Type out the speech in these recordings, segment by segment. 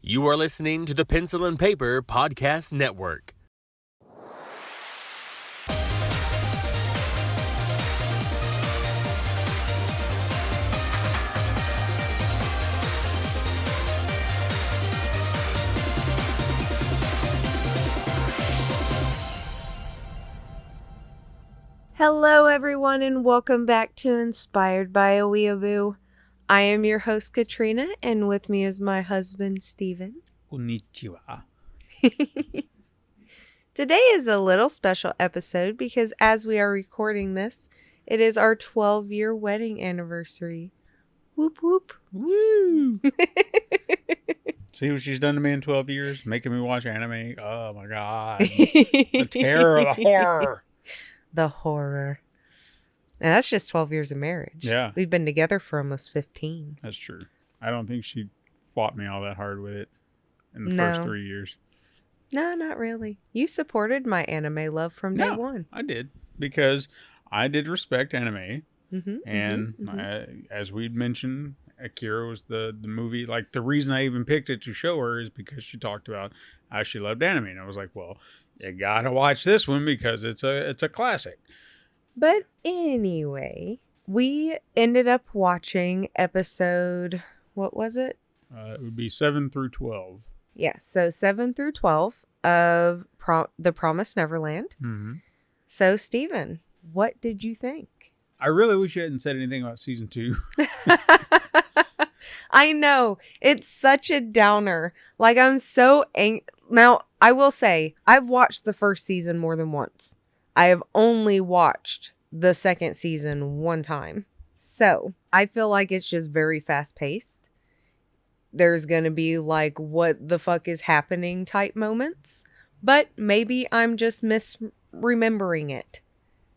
You are listening to the Pencil and Paper Podcast Network. Hello everyone and welcome back to Inspired by a Weeaboo. I am your host Katrina and with me is my husband Stephen. Konnichiwa. Today is a little special episode because as we are recording this, it is our 12-year wedding anniversary. Whoop whoop. Woo! See what she's done to me in 12 years? Making me watch anime. Oh my god. The terror, the horror. The horror. And that's just 12 years of marriage. Yeah. We've been together for almost 15. That's true. I don't think she fought me all that hard with it in the No. first 3 years. No, not really. You supported my anime love from day one. I did. Because I did respect anime. And as we'd mentioned, Akira was the movie. Like, the reason I even picked it to show her is because she talked about how she loved anime. And I was like, well, you gotta watch this one because it's a classic. But anyway, we ended up watching episode, what was it? It would be 7 through 12. Yeah, so 7 through 12 of The Promised Neverland. Mm-hmm. So, Stephen, what did you think? I really wish you hadn't said anything about season 2. I know. It's such a downer. Like, I'm so Now, I will say, I've watched the first season more than once. I have only watched the second season one time. So, I feel like it's just very fast-paced. There's going to be, like, what the fuck is happening type moments. But maybe I'm just misremembering it.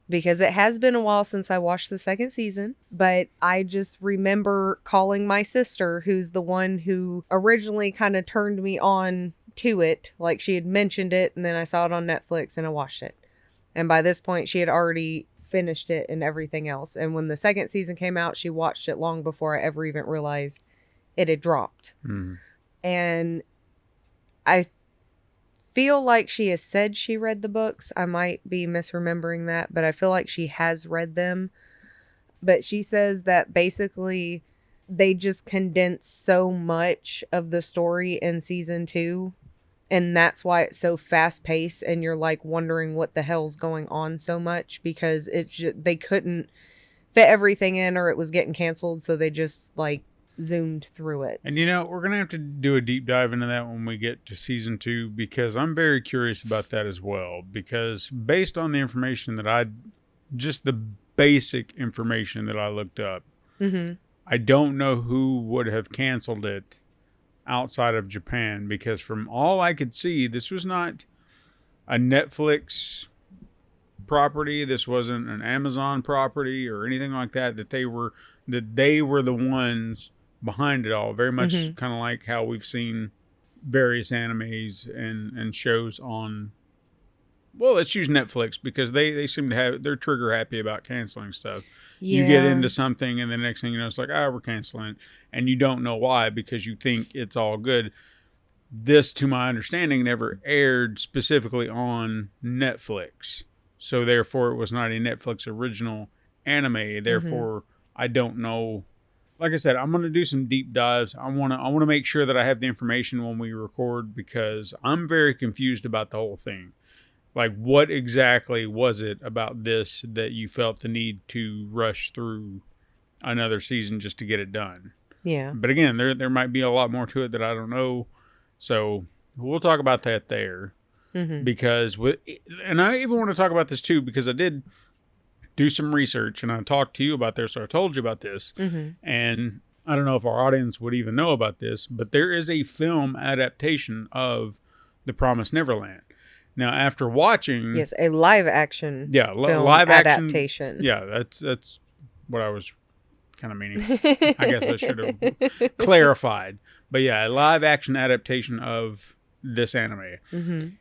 Because it has been a while since I watched the second season. But I just remember calling my sister, who's the one who originally kind of turned me on to it. Like, she had mentioned it, and then I saw it on Netflix, and I watched it. And by this point, she had already finished it and everything else. And when the second season came out, she watched it long before I ever even realized it had dropped. Mm. And I feel like she has said she read the books. I might be misremembering that, but I feel like she has read them. But she says that basically they just condense so much of the story in season 2. And that's why it's so fast paced and you're like wondering what the hell's going on so much because it's just, they couldn't fit everything in or it was getting canceled. So they just like zoomed through it. And we're going to have to do a deep dive into that when we get to season 2 because I'm very curious about that as well. Because based on the information that just the basic information that I looked up, I don't know who would have canceled it outside of Japan because from all I could see, this was not a Netflix property. This wasn't an Amazon property or anything like that, that they were the ones behind it all. Very much kind of like how we've seen various animes and shows on, well, let's use Netflix because they seem to have, they're trigger happy about canceling stuff. Yeah. You get into something and the next thing you know, it's like, we're canceling. And you don't know why because you think it's all good. This, to my understanding, never aired specifically on Netflix. So therefore, it was not a Netflix original anime. Therefore, I don't know. Like I said, I'm going to do some deep dives. I want to make sure that I have the information when we record because I'm very confused about the whole thing. Like, what exactly was it about this that you felt the need to rush through another season just to get it done? Yeah. But again, there might be a lot more to it that I don't know. So we'll talk about that there. Because, and I even want to talk about this too, because I did do some research and I talked to you about this, or I told you about this. And I don't know if our audience would even know about this, but there is a film adaptation of The Promised Neverland. Now, after watching... Yes, a live action film live adaptation. Action, yeah, that's what I was kind of meaning. I guess I should have clarified. But yeah, a live action adaptation of this anime.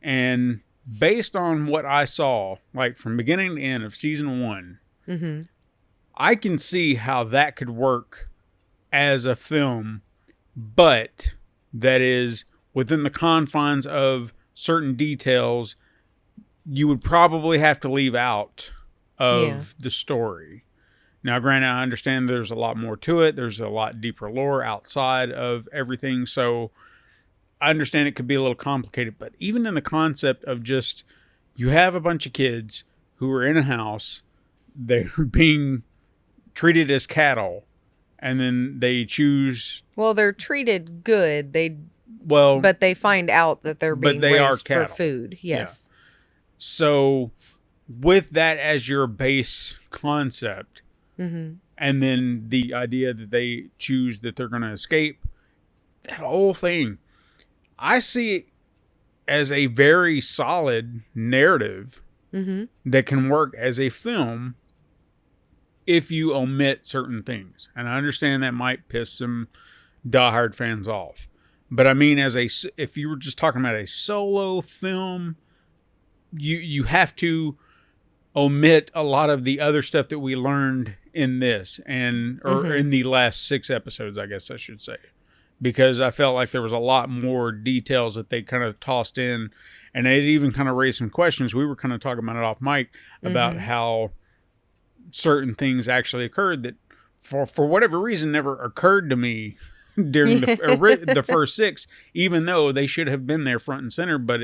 And based on what I saw, like from beginning to end of season 1, I can see how that could work as a film, but that is within the confines of certain details you would probably have to leave out of the story. Now, granted, I understand there's a lot more to it. There's a lot deeper lore outside of everything. So I understand it could be a little complicated. But even in the concept of just, you have a bunch of kids who are in a house, they're being treated as cattle, and then they choose... Well, they're treated good. Well, but they find out that they're being raised for cattle. food. Yes. Yeah. So with that as your base concept, and then the idea that they choose that they're going to escape, that whole thing, I see it as a very solid narrative that can work as a film if you omit certain things. And I understand that might piss some diehard fans off. But I mean, if you were just talking about a solo film, you have to omit a lot of the other stuff that we learned in this or in the last 6 episodes, I guess I should say, because I felt like there was a lot more details that they kind of tossed in, and it even kind of raised some questions. We were kind of talking about it off mic about how certain things actually occurred that for whatever reason never occurred to me during the first 6, even though they should have been there front and center, but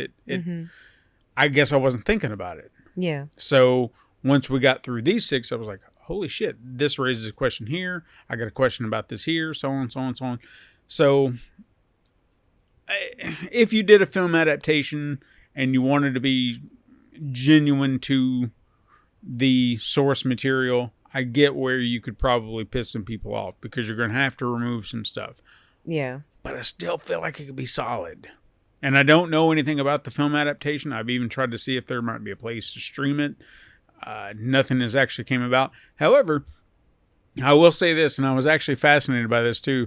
I guess I wasn't thinking about it. Yeah. So once we got through these 6, I was like, holy shit, this raises a question here. I got a question about this here, so on, so on, so on. So if you did a film adaptation and you wanted to be genuine to the source material, I get where you could probably piss some people off because you're going to have to remove some stuff. Yeah. But I still feel like it could be solid. And I don't know anything about the film adaptation. I've even tried to see if there might be a place to stream it. Nothing has actually came about. However, I will say this, and I was actually fascinated by this too.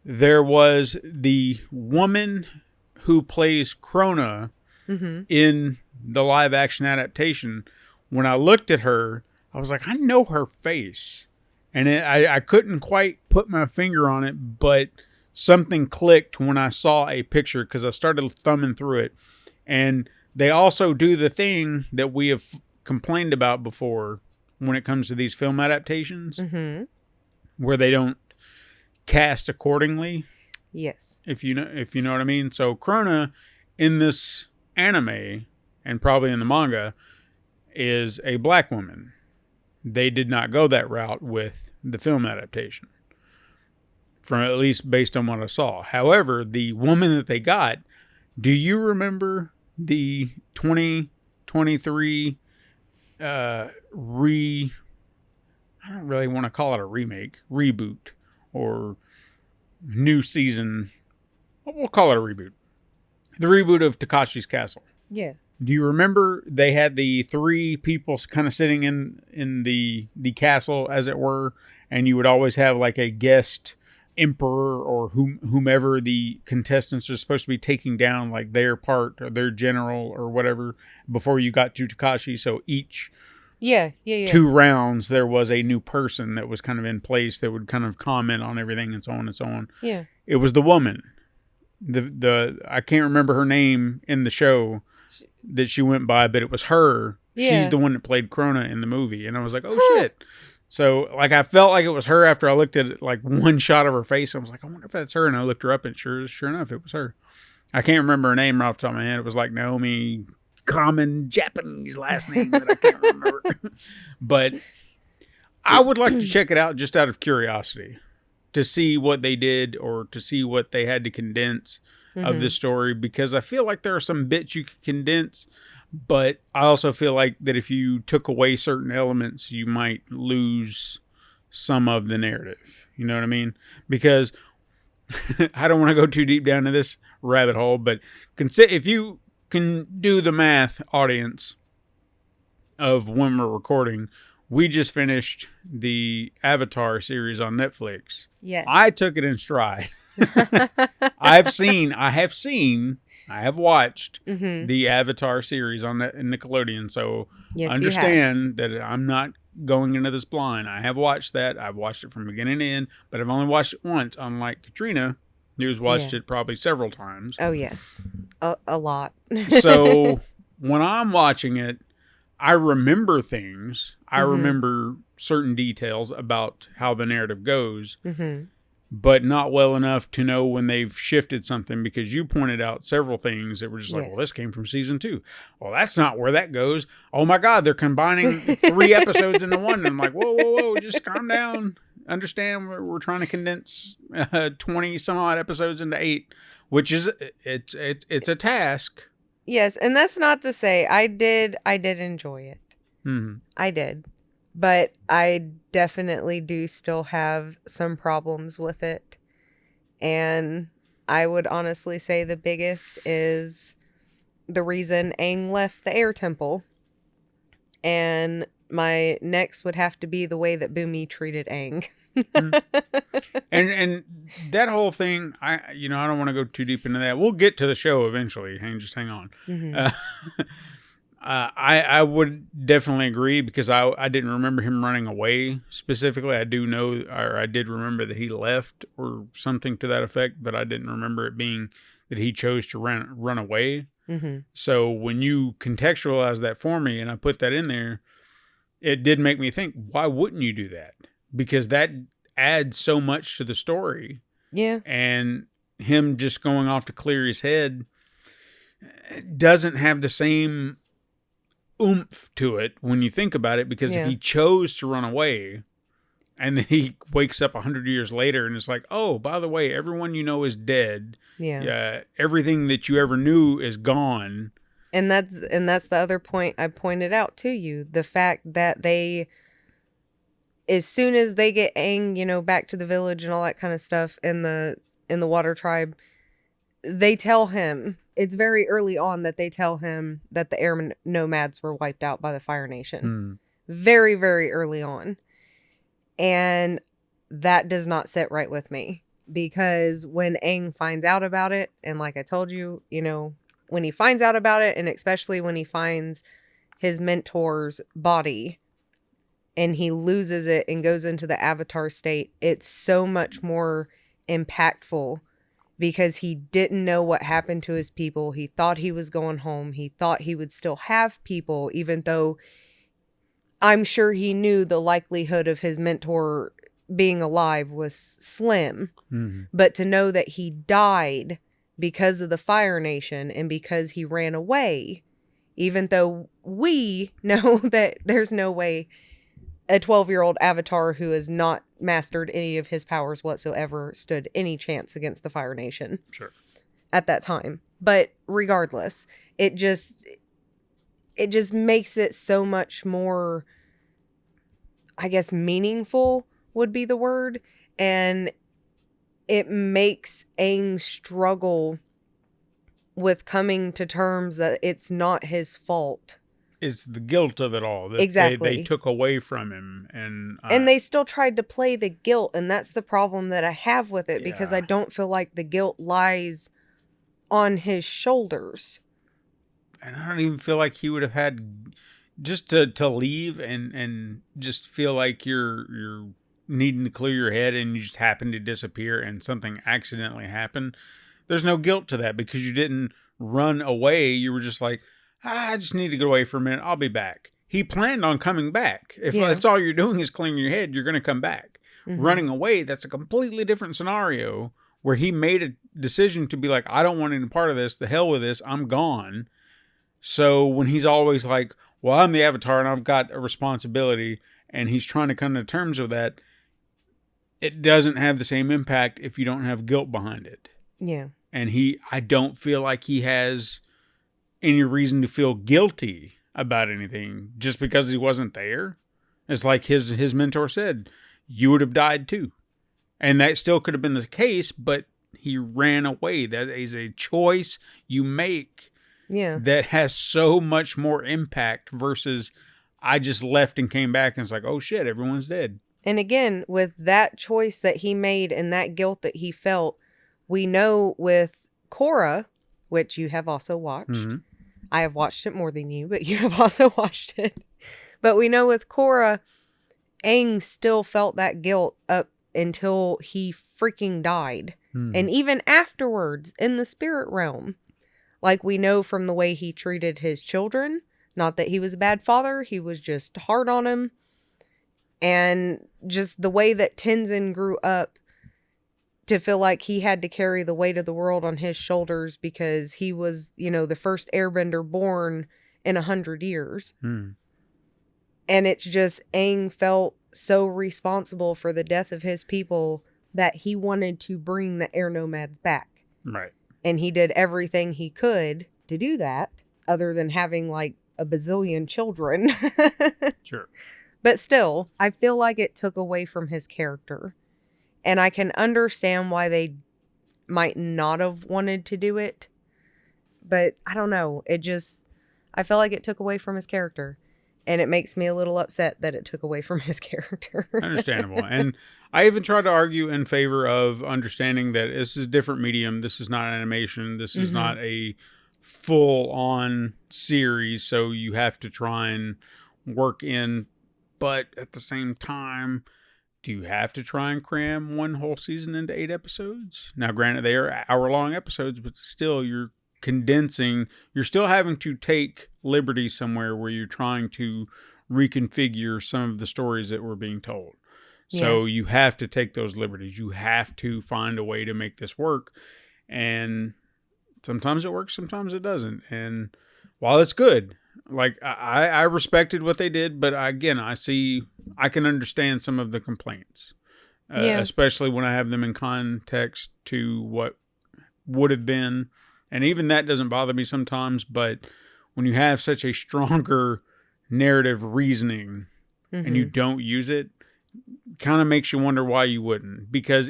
There was the woman who plays Krona in the live action adaptation. When I looked at her, I was like, I know her face. And I couldn't quite put my finger on it, but something clicked when I saw a picture because I started thumbing through it. And they also do the thing that we have complained about before when it comes to these film adaptations, where they don't cast accordingly. Yes. If you know what I mean. So Krona in this anime and probably in the manga is a black woman. They did not go that route with the film adaptation, from at least based on what I saw. However, the woman that they got, do you remember the 2023 I don't really want to call it a reboot, or new season. We'll call it a reboot. The reboot of Takashi's Castle. Yeah. Do you remember they had the 3 people kind of sitting in the castle, as it were, and you would always have like a guest emperor or whomever the contestants are supposed to be taking down, like their part or their general or whatever, before you got to Takashi. So each 2 rounds there was a new person that was kind of in place that would kind of comment on everything and so on and so on. Yeah. It was the woman. The I can't remember her name in the show that she went by, but it was her. Yeah. She's the one that played Krona in the movie. And I was like, oh shit. So like, I felt like it was her after I looked at it, like one shot of her face. I was like, I wonder if that's her. And I looked her up and sure enough, it was her. I can't remember her name right off the top of my head. It was like Naomi, common Japanese last name that I can't remember. But I would like to check it out just out of curiosity to see what they did or to see what they had to condense of this story, because I feel like there are some bits you could condense, but I also feel like that if you took away certain elements, you might lose some of the narrative. You know what I mean? Because I don't want to go too deep down to this rabbit hole, but if you can do the math, audience, of when we're recording, we just finished the Avatar series on Netflix. Yeah. I took it in stride. I have watched the Avatar series on Nickelodeon, so yes, understand that I'm not going into this blind. I have watched that. I've watched it from beginning to end, but I've only watched it once, unlike Katrina, He was watched Yeah. it probably several times. Oh, yes. A lot. So when I'm watching it, I remember things. I remember certain details about how the narrative goes, but not well enough to know when they've shifted something, because you pointed out several things that were just like, well, this came from season 2. Well, that's not where that goes. Oh my God, they're combining 3 episodes into one. And I'm like, whoa, just calm down. Understand, we're trying to condense 20 some odd episodes into 8, which is, it's a task. Yes, and that's not to say I did enjoy it. I did. But I definitely do still have some problems with it. And I would honestly say the biggest is the reason Aang left the air temple. And my next would have to be the way that Boomy treated Aang. And that whole thing, I don't want to go too deep into that. We'll get to the show eventually. Just hang on. I would definitely agree, because I didn't remember him running away specifically. I do know, or I did remember that he left or something to that effect, but I didn't remember it being that he chose to run away. So when you contextualize that for me and I put that in there, it did make me think, why wouldn't you do that? Because that adds so much to the story. Yeah. And him just going off to clear his head doesn't have the same oomph to it when you think about it, because if he chose to run away and then he wakes up 100 years later and it's like, oh, by the way, everyone you know is dead. Yeah. Everything that you ever knew is gone. And that's the other point I pointed out to you. The fact that they, as soon as they get Aang, back to the village and all that kind of stuff in the Water Tribe, they tell him, it's very early on that they tell him that the air nomads were wiped out by the Fire Nation. Very, very early on. And that does not sit right with me, because when Aang finds out about it, and like I told you, when he finds out about it, and especially when he finds his mentor's body and he loses it and goes into the Avatar state, it's so much more impactful, because he didn't know what happened to his people. He thought he was going home. He thought he would still have people, even though I'm sure he knew the likelihood of his mentor being alive was slim. But to know that he died because of the Fire Nation and because he ran away, even though we know that there's no way a 12-year-old Avatar who has not mastered any of his powers whatsoever stood any chance against the Fire Nation. Sure. At that time. But regardless, it just makes it so much more, I guess, meaningful would be the word. And it makes Aang struggle with coming to terms that it's not his fault. It's the guilt of it all that Exactly. they took away from him. And they still tried to play the guilt, and that's the problem that I have with it, because I don't feel like the guilt lies on his shoulders. And I don't even feel like he would have had just to leave and just feel like you're needing to clear your head and you just happen to disappear and something accidentally happened. There's no guilt to that, because you didn't run away. You were just like, I just need to get away for a minute. I'll be back. He planned on coming back. If that's all you're doing is clearing your head, you're going to come back. Running away, that's a completely different scenario, where he made a decision to be like, I don't want any part of this. The hell with this. I'm gone. So when he's always like, well, I'm the Avatar and I've got a responsibility, and he's trying to come to terms with that, it doesn't have the same impact if you don't have guilt behind it. Yeah. And I don't feel like he has any reason to feel guilty about anything just because he wasn't there. It's like his mentor said, you would have died too. And that still could have been the case, but he ran away. That is a choice you make that has so much more impact versus I just left and came back and it's like, oh shit, everyone's dead. And again, with that choice that he made and that guilt that he felt, we know with Korra, which you have also watched. I have watched it more than you, but you have also watched it. But we know with Korra, Aang still felt that guilt up until he freaking died. And even afterwards, in the spirit realm, like we know from the way he treated his children, not that he was a bad father, he was just hard on him. And just the way that Tenzin grew up to feel like he had to carry the weight of the world on his shoulders because he was, the first airbender born in 100 years. And it's just, Aang felt so responsible for the death of his people that he wanted to bring the air nomads back. Right. And he did everything he could to do that, other than having like a bazillion children. Sure. But still, I feel like it took away from his character. And I can understand why they might not have wanted to do it. But I don't know. I feel like it took away from his character. And it makes me a little upset that it took away from his character. Understandable. And I even tried to argue in favor of understanding that this is a different medium. This is not animation. This is not a full-on series. So you have to try and work in. But at the same time, do you have to try and cram one whole season into 8 episodes? Now, granted, they are hour-long episodes, but still, you're condensing. You're still having to take liberty somewhere where you're trying to reconfigure some of the stories that were being told. So you have to take those liberties. You have to find a way to make this work. And sometimes it works, sometimes it doesn't. And while it's good, like I respected what they did, but I can understand some of the complaints, especially when I have them in context to what would have been. And even that doesn't bother me sometimes, but when you have such a stronger narrative reasoning and you don't use it, kind of makes you wonder why you wouldn't. Because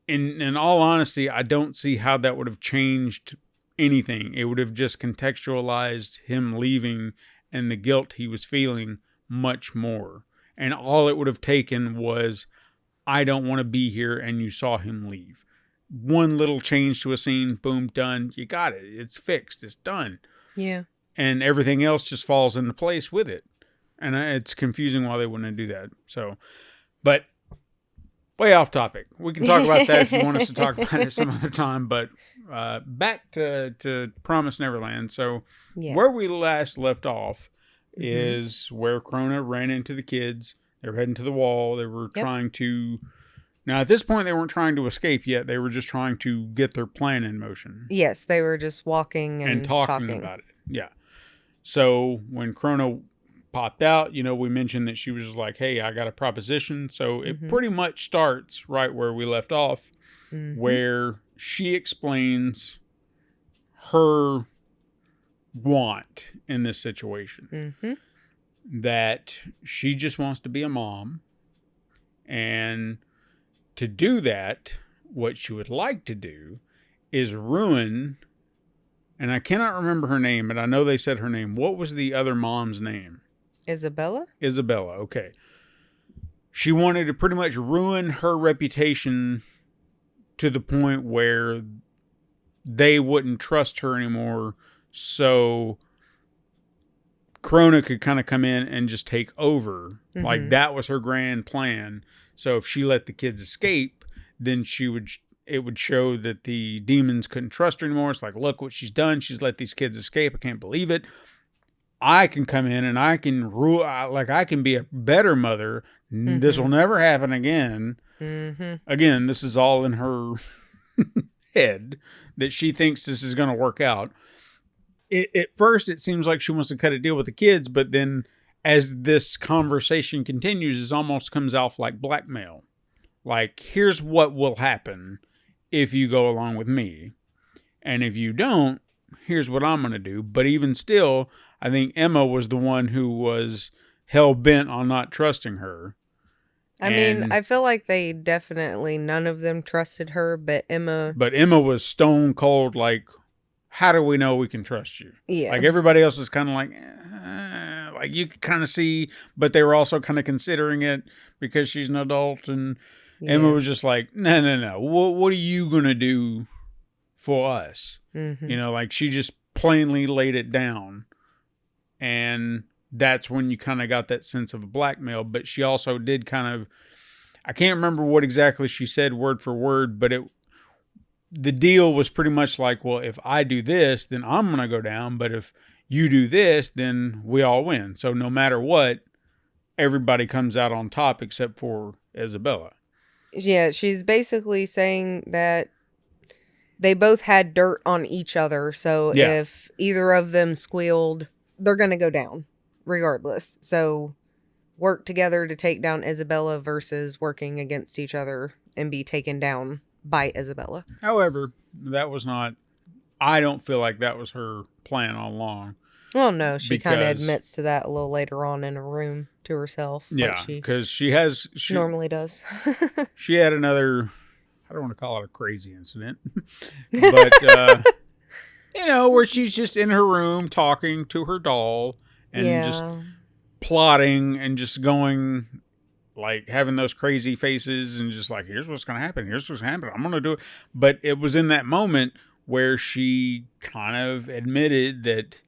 in all honesty, I don't see how that would have changed anything. It would have just contextualized him leaving and the guilt he was feeling much more. And all it would have taken was, I don't want to be here, and you saw him leave. One little change to a scene, boom, done. You got it. It's fixed. It's done. Yeah. And everything else just falls into place with it. And it's confusing why they wouldn't do that. So, but way off topic. We can talk about that if you want us to talk about it some other time. But back to Promised Neverland. So where we last left off is where Krona ran into the kids. They were heading to the wall. They were trying to... Now, at this point, they weren't trying to escape yet. They were just trying to get their plan in motion. Yes, they were just walking and talking about it. Yeah. So when Krona popped out, we mentioned that she was just like, hey, I got a proposition. So it pretty much starts right where we left off, where she explains her want in this situation. That she just wants to be a mom. And to do that, what she would like to do is ruin, and I cannot remember her name, but I know they said her name. What was the other mom's name? Isabella, okay. She wanted to pretty much ruin her reputation to the point where they wouldn't trust her anymore, so Krona could kind of come in and just take over. Like, that was her grand plan. So if she let the kids escape, then it would show that the demons couldn't trust her anymore. It's like, look what she's done. She's let these kids escape. I can't believe it. I can come in and I can rule. I can be a better mother. This will never happen again. Again, this is all in her head that she thinks this is going to work out. At first, it seems like she wants to cut a deal with the kids, but then as this conversation continues, it almost comes off like blackmail. Like, here's what will happen if you go along with me. And if you don't, here's what I'm going to do. But even still, I think Emma was the one who was hell-bent on not trusting her. I mean, I feel like they definitely, none of them trusted her, but Emma... But Emma was stone cold, like, how do we know we can trust you? Yeah. Like, everybody else was kind of like... Like, you could kind of see, but they were also kind of considering it because she's an adult. And Emma was just like, no. What are you going to do for us? Like, she just plainly laid it down. And that's when you kind of got that sense of a blackmail. But she also did kind of, I can't remember what exactly she said word for word, but the deal was pretty much like, well, if I do this, then I'm going to go down. But if you do this, then we all win. So no matter what, everybody comes out on top except for Isabella. Yeah, she's basically saying that they both had dirt on each other. So if either of them squealed, they're going to go down regardless. So work together to take down Isabella versus working against each other and be taken down by Isabella. However, that was not, I don't feel like that was her plan all along. Well, no, she kind of admits to that a little later on in a room to herself. Yeah, because she normally does. She had another, I don't want to call it a crazy incident, but, where she's just in her room talking to her doll and just plotting and just going, like, having those crazy faces and just like, here's what's going to happen. Here's what's going to happen. I'm going to do it. But it was in that moment where she kind of admitted that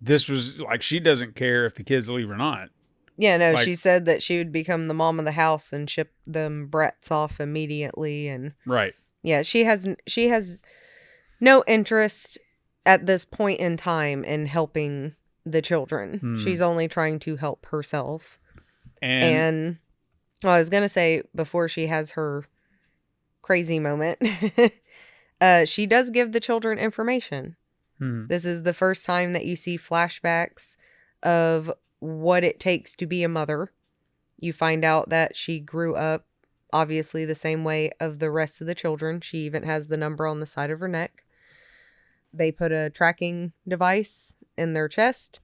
this was like, she doesn't care if the kids leave or not. Yeah, no, she said that she would become the mom of the house and ship them brats off immediately. And right. Yeah, she has no interest at this point in time in helping the children. She's only trying to help herself. And well, I was going to say, before she has her crazy moment, she does give the children information. This is the first time that you see flashbacks of what it takes to be a mother. You find out that she grew up obviously the same way of the rest of the children. She even has the number on the side of her neck. They put a tracking device in their chest,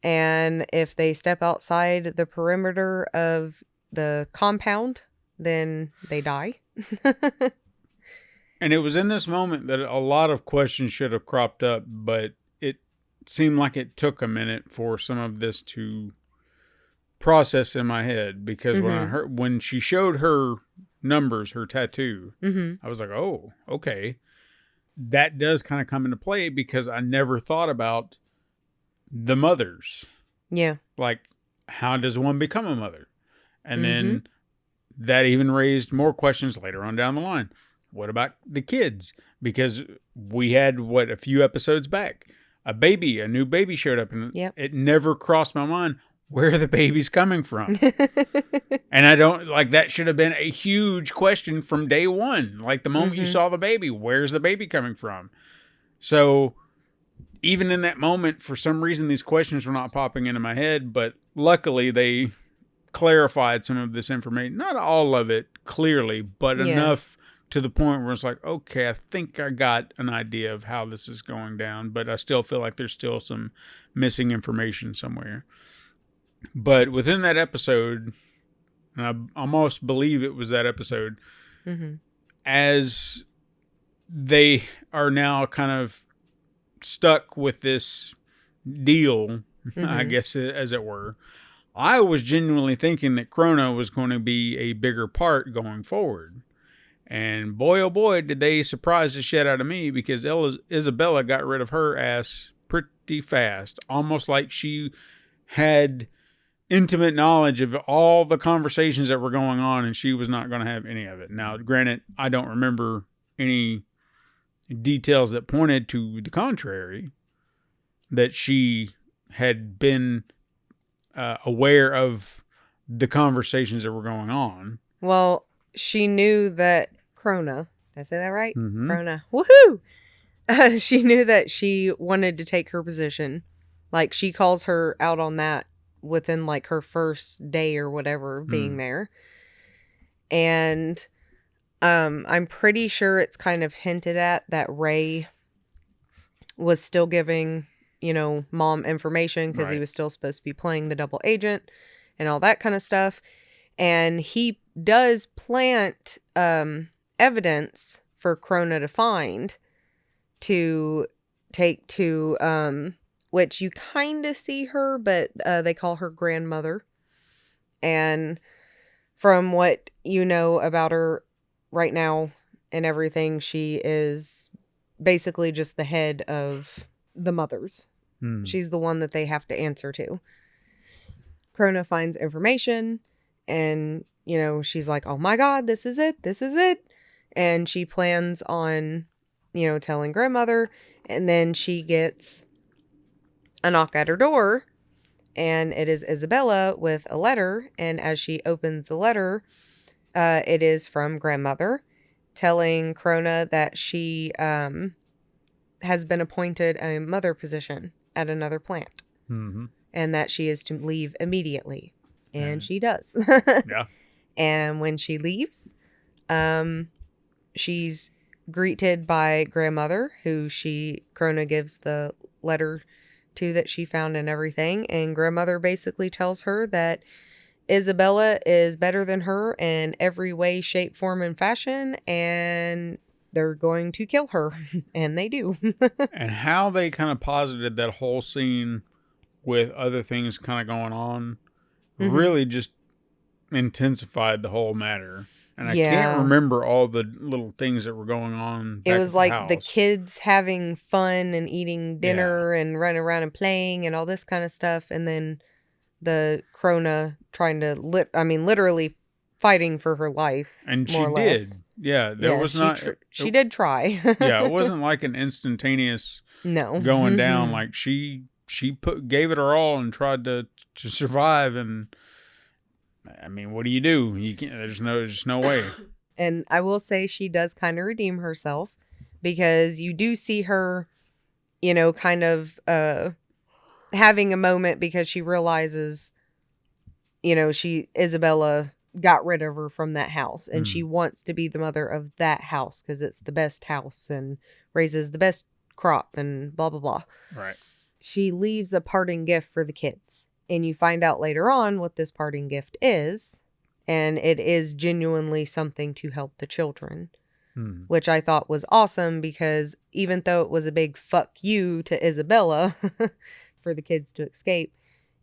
and if they step outside the perimeter of the compound, then they die. And it was in this moment that a lot of questions should have cropped up, but it seemed like it took a minute for some of this to process in my head, because when she showed her numbers, her tattoo, I was like, oh, okay. That does kind of come into play, because I never thought about the mothers. Yeah. Like, how does one become a mother? And then that even raised more questions later on down the line. What about the kids? Because we had, a few episodes back, a new baby showed up, and it never crossed my mind, where are the babies coming from? And I don't, like, that should have been a huge question from day one. Like, the moment you saw the baby, where's the baby coming from? So even in that moment, for some reason, these questions were not popping into my head, but luckily they clarified some of this information. Not all of it clearly, but enough to the point where it's like, okay, I think I got an idea of how this is going down, but I still feel like there's still some missing information somewhere. But within that episode, and I almost believe it was that episode, as they are now kind of stuck with this deal, I guess, as it were, I was genuinely thinking that Krona was going to be a bigger part going forward. And boy, oh boy, did they surprise the shit out of me, because Isabella got rid of her ass pretty fast. Almost like she had intimate knowledge of all the conversations that were going on, and she was not going to have any of it. Now, granted, I don't remember any details that pointed to the contrary, that she had been aware of the conversations that were going on. Well, she knew that Krona, did I say that right? Krona. Woohoo! She knew that she wanted to take her position. Like, she calls her out on that within, like, her first day or whatever being there. And I'm pretty sure it's kind of hinted at that Ray was still giving, mom information, because he was still supposed to be playing the double agent and all that kind of stuff. And he does plant evidence for Krona to find, to take to, which you kind of see her, but they call her grandmother. And from what you know about her right now and everything, she is basically just the head of the mothers. She's the one that they have to answer to. Krona finds information, and, she's like, oh my God, this is it. and she plans on, telling grandmother, and then she gets a knock at her door, and it is Isabella with a letter, and as she opens the letter, it is from grandmother telling Krona that she has been appointed a mother position at another plant, and that she is to leave immediately, and she does. Yeah. And when she leaves, she's greeted by grandmother, who Krona gives the letter to that she found and everything. And grandmother basically tells her that Isabella is better than her in every way, shape, form, and fashion. And they're going to kill her. And they do. And how they kind of posited that whole scene with other things kind of going on really just intensified the whole matter. And I can't remember all the little things that were going on. It was like the kids having fun and eating dinner and running around and playing and all this kind of stuff. And then the Krona trying to, literally fighting for her life. And she did. Yeah, she did try. Yeah, it wasn't like an instantaneous going down. Like she gave it her all and tried to survive. And I mean, what do? You can't. There's just no way. And I will say she does kind of redeem herself, because you do see her, kind of having a moment, because she realizes, Isabella got rid of her from that house, and she wants to be the mother of that house because it's the best house and raises the best crop and blah, blah, blah. Right. She leaves a parting gift for the kids. And you find out later on what this parting gift is. And it is genuinely something to help the children. Which I thought was awesome, because even though it was a big fuck you to Isabella for the kids to escape,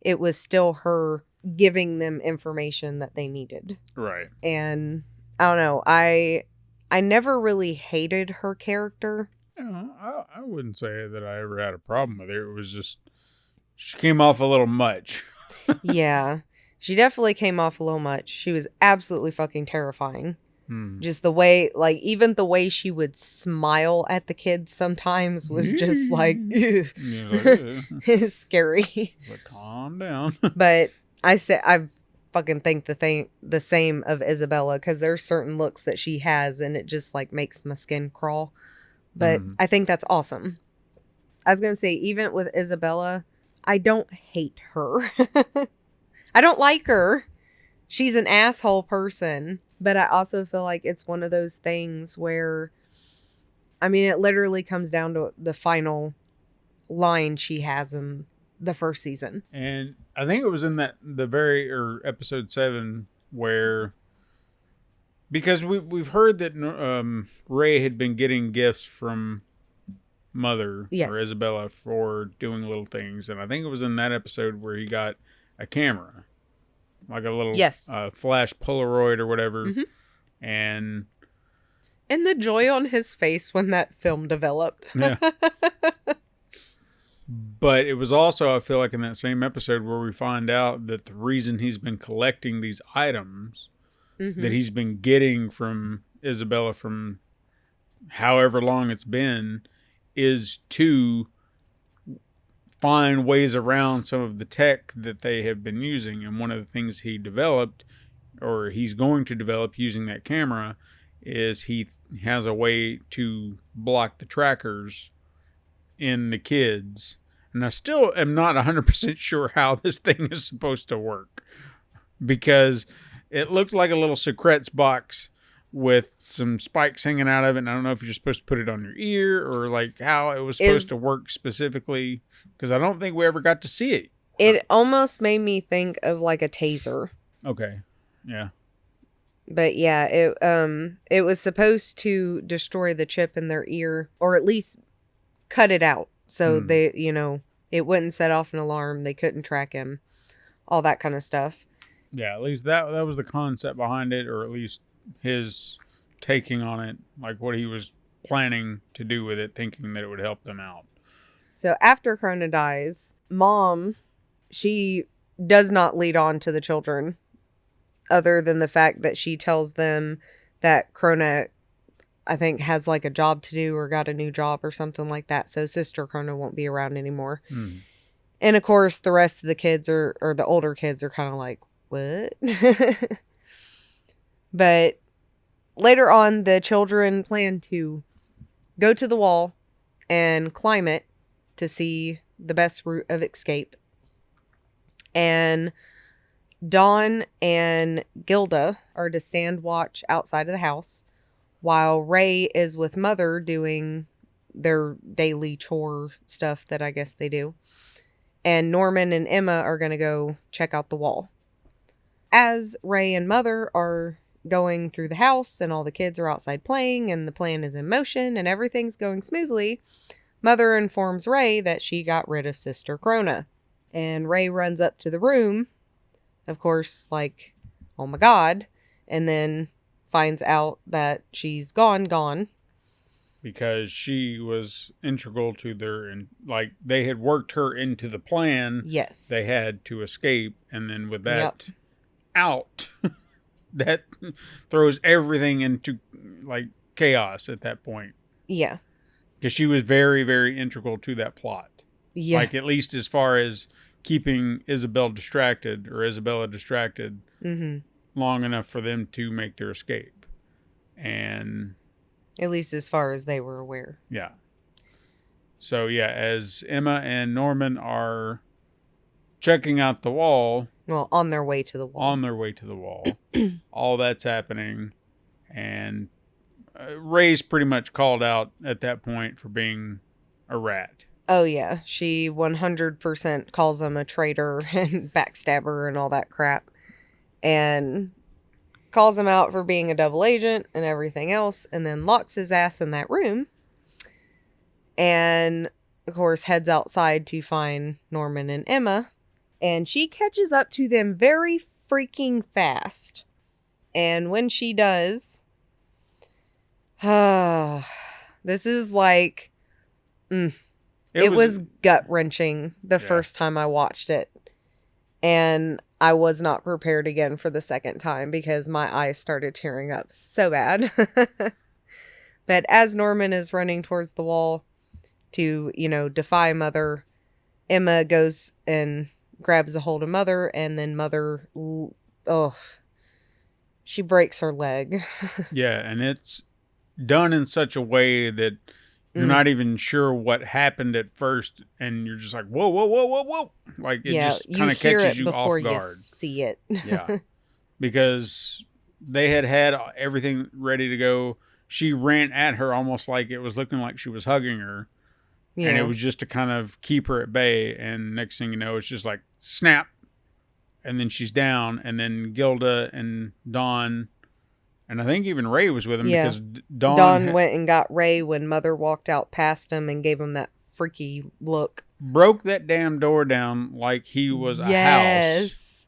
it was still her giving them information that they needed. Right. And I don't know. I never really hated her character. I wouldn't say that I ever had a problem with her. It was just... she came off a little much. Yeah. She definitely came off a little much. She was absolutely fucking terrifying. Just the way, even the way she would smile at the kids sometimes was just scary. But calm down. But I fucking think the same of Isabella, because there's certain looks that she has and it just makes my skin crawl. But I think that's awesome. I was going to say, even with Isabella, I don't hate her. I don't like her. She's an asshole person. But I also feel like it's one of those things where, it literally comes down to the final line she has in the first season. And I think it was in episode 7 where, because we've heard that Ray had been getting gifts from Mother or Isabella for doing little things. And I think it was in that episode where he got a camera. Like a little flash Polaroid or whatever. And the joy on his face when that film developed. Yeah. But it was also, I feel like, in that same episode where we find out that the reason he's been collecting these items that he's been getting from Isabella from however long it's been is to find ways around some of the tech that they have been using. And one of the things he developed, or he's going to develop using that camera, is he has a way to block the trackers in the kids. And I still am not 100% sure how this thing is supposed to work, because it looks like a little secrets box with some spikes hanging out of it. And I don't know if you're supposed to put it on your ear or how it was supposed to work specifically, because I don't think we ever got to see it. It almost made me think of a taser. Okay. Yeah. But yeah, it was supposed to destroy the chip in their ear, or at least cut it out. So they, it wouldn't set off an alarm. They couldn't track him, all that kind of stuff. Yeah, at least that was the concept behind it, or at least his taking on it, what he was planning to do with it, thinking that it would help them out. So after Krona dies, Mom, she does not lead on to the children, other than the fact that she tells them that Krona I think, has like a job to do or got a new job or something like that. So Sister Krona won't be around anymore. And of course, the rest of the kids or the older kids are kind of like, what? But later on, the children plan to go to the wall and climb it to see the best route of escape. And Dawn and Gilda are to stand watch outside of the house while Ray is with Mother doing their daily chore stuff that I guess they do. And Norman and Emma are going to go check out the wall. As Ray and Mother are going through the house and all the kids are outside playing and the plan is in motion and everything's going smoothly, Mother informs Ray that she got rid of Sister Krona. And Ray runs up to the room, of course, like, oh my God, and then finds out that she's gone. Because she was integral to their, and like they had worked her into the plan. Yes. They had to escape. And then with that out, that throws everything into like chaos at that point. Yeah. Because she was very, very integral to that plot. Yeah. Like at least as far as keeping Isabella distracted long enough for them to make their escape. And at least as far as they were aware. yeah. So yeah, as Emma and Norman are checking out the wall. Well, on their way to the wall. All that's happening. And Ray's pretty much called out at that point for being a rat. Oh, yeah. She 100% calls him a traitor and backstabber and all that crap. And calls him out for being a double agent and everything else. And then locks his ass in that room. And, of course, heads outside to find Norman and Emma. And she catches up to them very freaking fast. And when she does, this is like, it was gut-wrenching the first time I watched it. And I was not prepared again for the second time because my eyes started tearing up so bad. But as Norman is running towards the wall to, defy Mother, Emma goes and grabs a hold of Mother, and then Mother, she breaks her leg. Yeah, and it's done in such a way that you're not even sure what happened at first, and you're just like, whoa. Like, it just kind of catches you off guard. You see it. Yeah. Because they had everything ready to go. She ran at her almost like it was looking like she was hugging her. Yeah. And it was just to kind of keep her at bay. And next thing you know, it's just like, snap. And then she's down. And then Gilda and Dawn, and I think even Ray was with him because Dawn went and got Ray when Mother walked out past him and gave him that freaky look. Broke that damn door down like he was a house.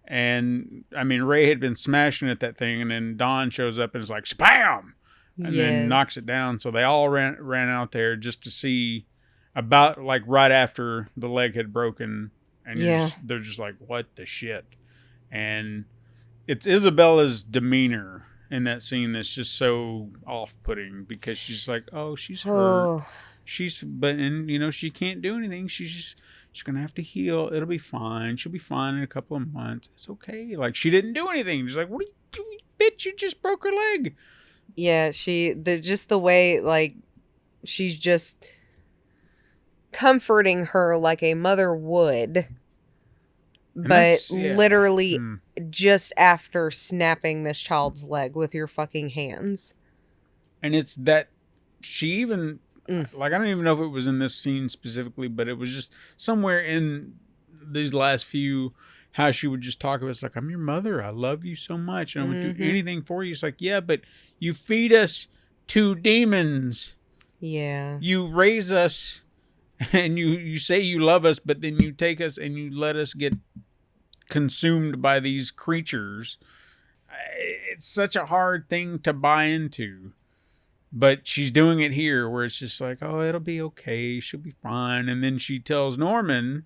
And, I mean, Ray had been smashing at that thing, and then Dawn shows up and is like, spam! And then knocks it down. So they all ran out there just to see about, like, right after the leg had broken. And they're just like, what the shit? And it's Isabella's demeanor in that scene that's just so off-putting because she's like, oh, she's hurt. And she can't do anything. She's going to have to heal. It'll be fine. She'll be fine in a couple of months. It's okay. Like, she didn't do anything. She's like, what are you doing? Bitch, you just broke her leg. Yeah, just the way, like, she's just comforting her like a mother would. But literally just after snapping this child's leg with your fucking hands. And it's that she even, like, I don't even know if it was in this scene specifically, but it was just somewhere in these last few, how she would just talk about, it's like, I'm your mother. I love you so much. And I would do anything for you. It's like, yeah, but you feed us to demons. Yeah. You raise us and you say you love us, but then you take us and you let us get consumed by these creatures. It's such a hard thing to buy into. But she's doing it here where it's just like, oh, it'll be okay. She'll be fine. And then she tells Norman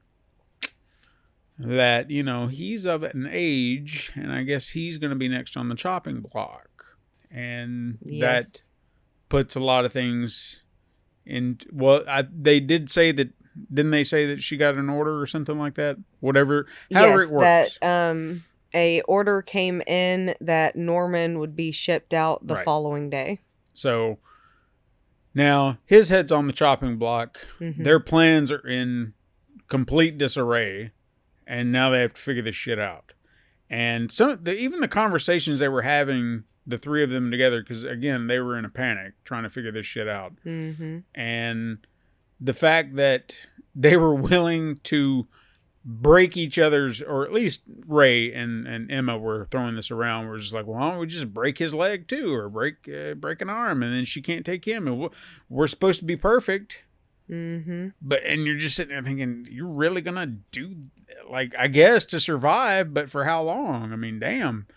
that, he's of an age, and I guess he's going to be next on the chopping block. And that puts a lot of things in. Well, they did say that. Didn't they say that she got an order or something like that? Whatever, however it works. That a order came in that Norman would be shipped out the Right. following day. So now his head's on the chopping block. Mm-hmm. Their plans are in complete disarray, and now they have to figure this shit out. And even the conversations they were having, the three of them together, because again, they were in a panic trying to figure this shit out. Mm-hmm. And the fact that they were willing to break each other's, or at least Ray and Emma were throwing this around. We're just like, well, why don't we just break his leg too, or break an arm, and then she can't take him, and we're supposed to be perfect. Mm-hmm. And you're just sitting there thinking, you're really gonna do, like, I guess to survive, but for how long? I mean, damn.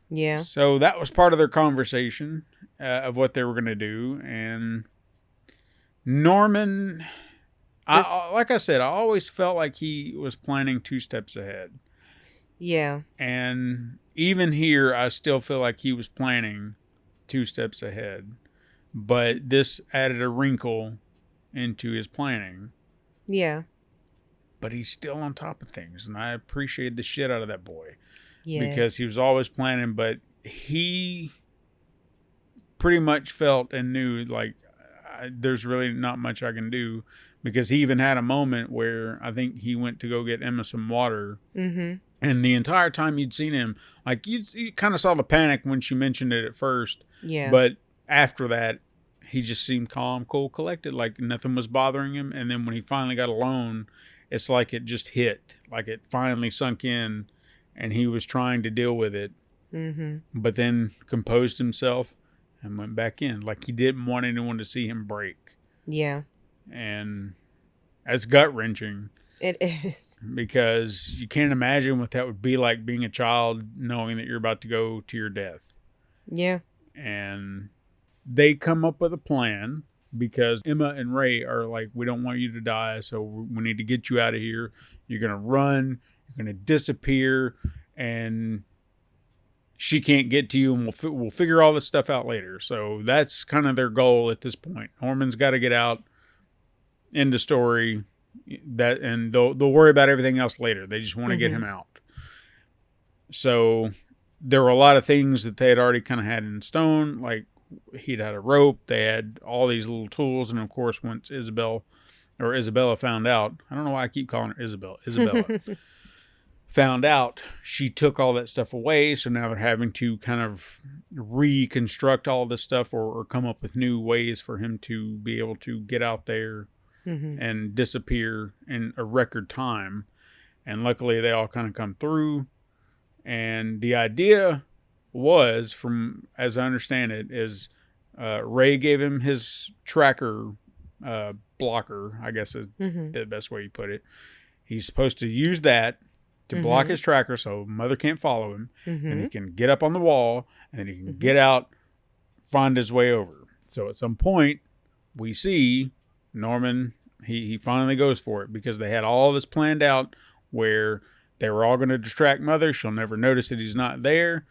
Yeah. So that was part of their conversation of what they were gonna do, and Norman, like I said, I always felt like he was planning 2 steps ahead. Yeah. And even here, I still feel like he was planning 2 steps ahead. But this added a wrinkle into his planning. Yeah. But he's still on top of things. And I appreciated the shit out of that boy. Yes. Because he was always planning, but he pretty much felt and knew, like, there's really not much I can do, because he even had a moment where I think he went to go get Emma some water. Mm-hmm. And the entire time you'd seen him, like, you kind of saw the panic when she mentioned it at first. Yeah. But after that, he just seemed calm, cool, collected, like nothing was bothering him. And then when he finally got alone, it's like it just hit, like it finally sunk in, and he was trying to deal with it. Mm-hmm. But then composed himself and went back in, like he didn't want anyone to see him break. Yeah. And that's gut-wrenching. It is. Because you can't imagine what that would be like, being a child, knowing that you're about to go to your death. Yeah. And they come up with a plan, because Emma and Ray are like, we don't want you to die, so we need to get you out of here. You're going to run. You're going to disappear. And she can't get to you, and we'll figure all this stuff out later. So that's kind of their goal at this point. Norman's got to get out. End of story. And they'll worry about everything else later. They just want to get him out. So there were a lot of things that they had already kind of had in stone. Like, he'd had a rope. They had all these little tools. And of course, once Isabella found out, I don't know why I keep calling her Isabella found out, she took all that stuff away. So now they're having to kind of reconstruct all this stuff, or come up with new ways for him to be able to get out there and disappear in a record time. And luckily they all kind of come through. And the idea was, from, as I understand it, is Ray gave him his tracker blocker, I guess is the best way you put it. He's supposed to use that to block his tracker so Mother can't follow him, and he can get up on the wall, and then he can get out, find his way over. So at some point, we see Norman, he finally goes for it, because they had all this planned out where they were all going to distract Mother. She'll never notice that he's not there.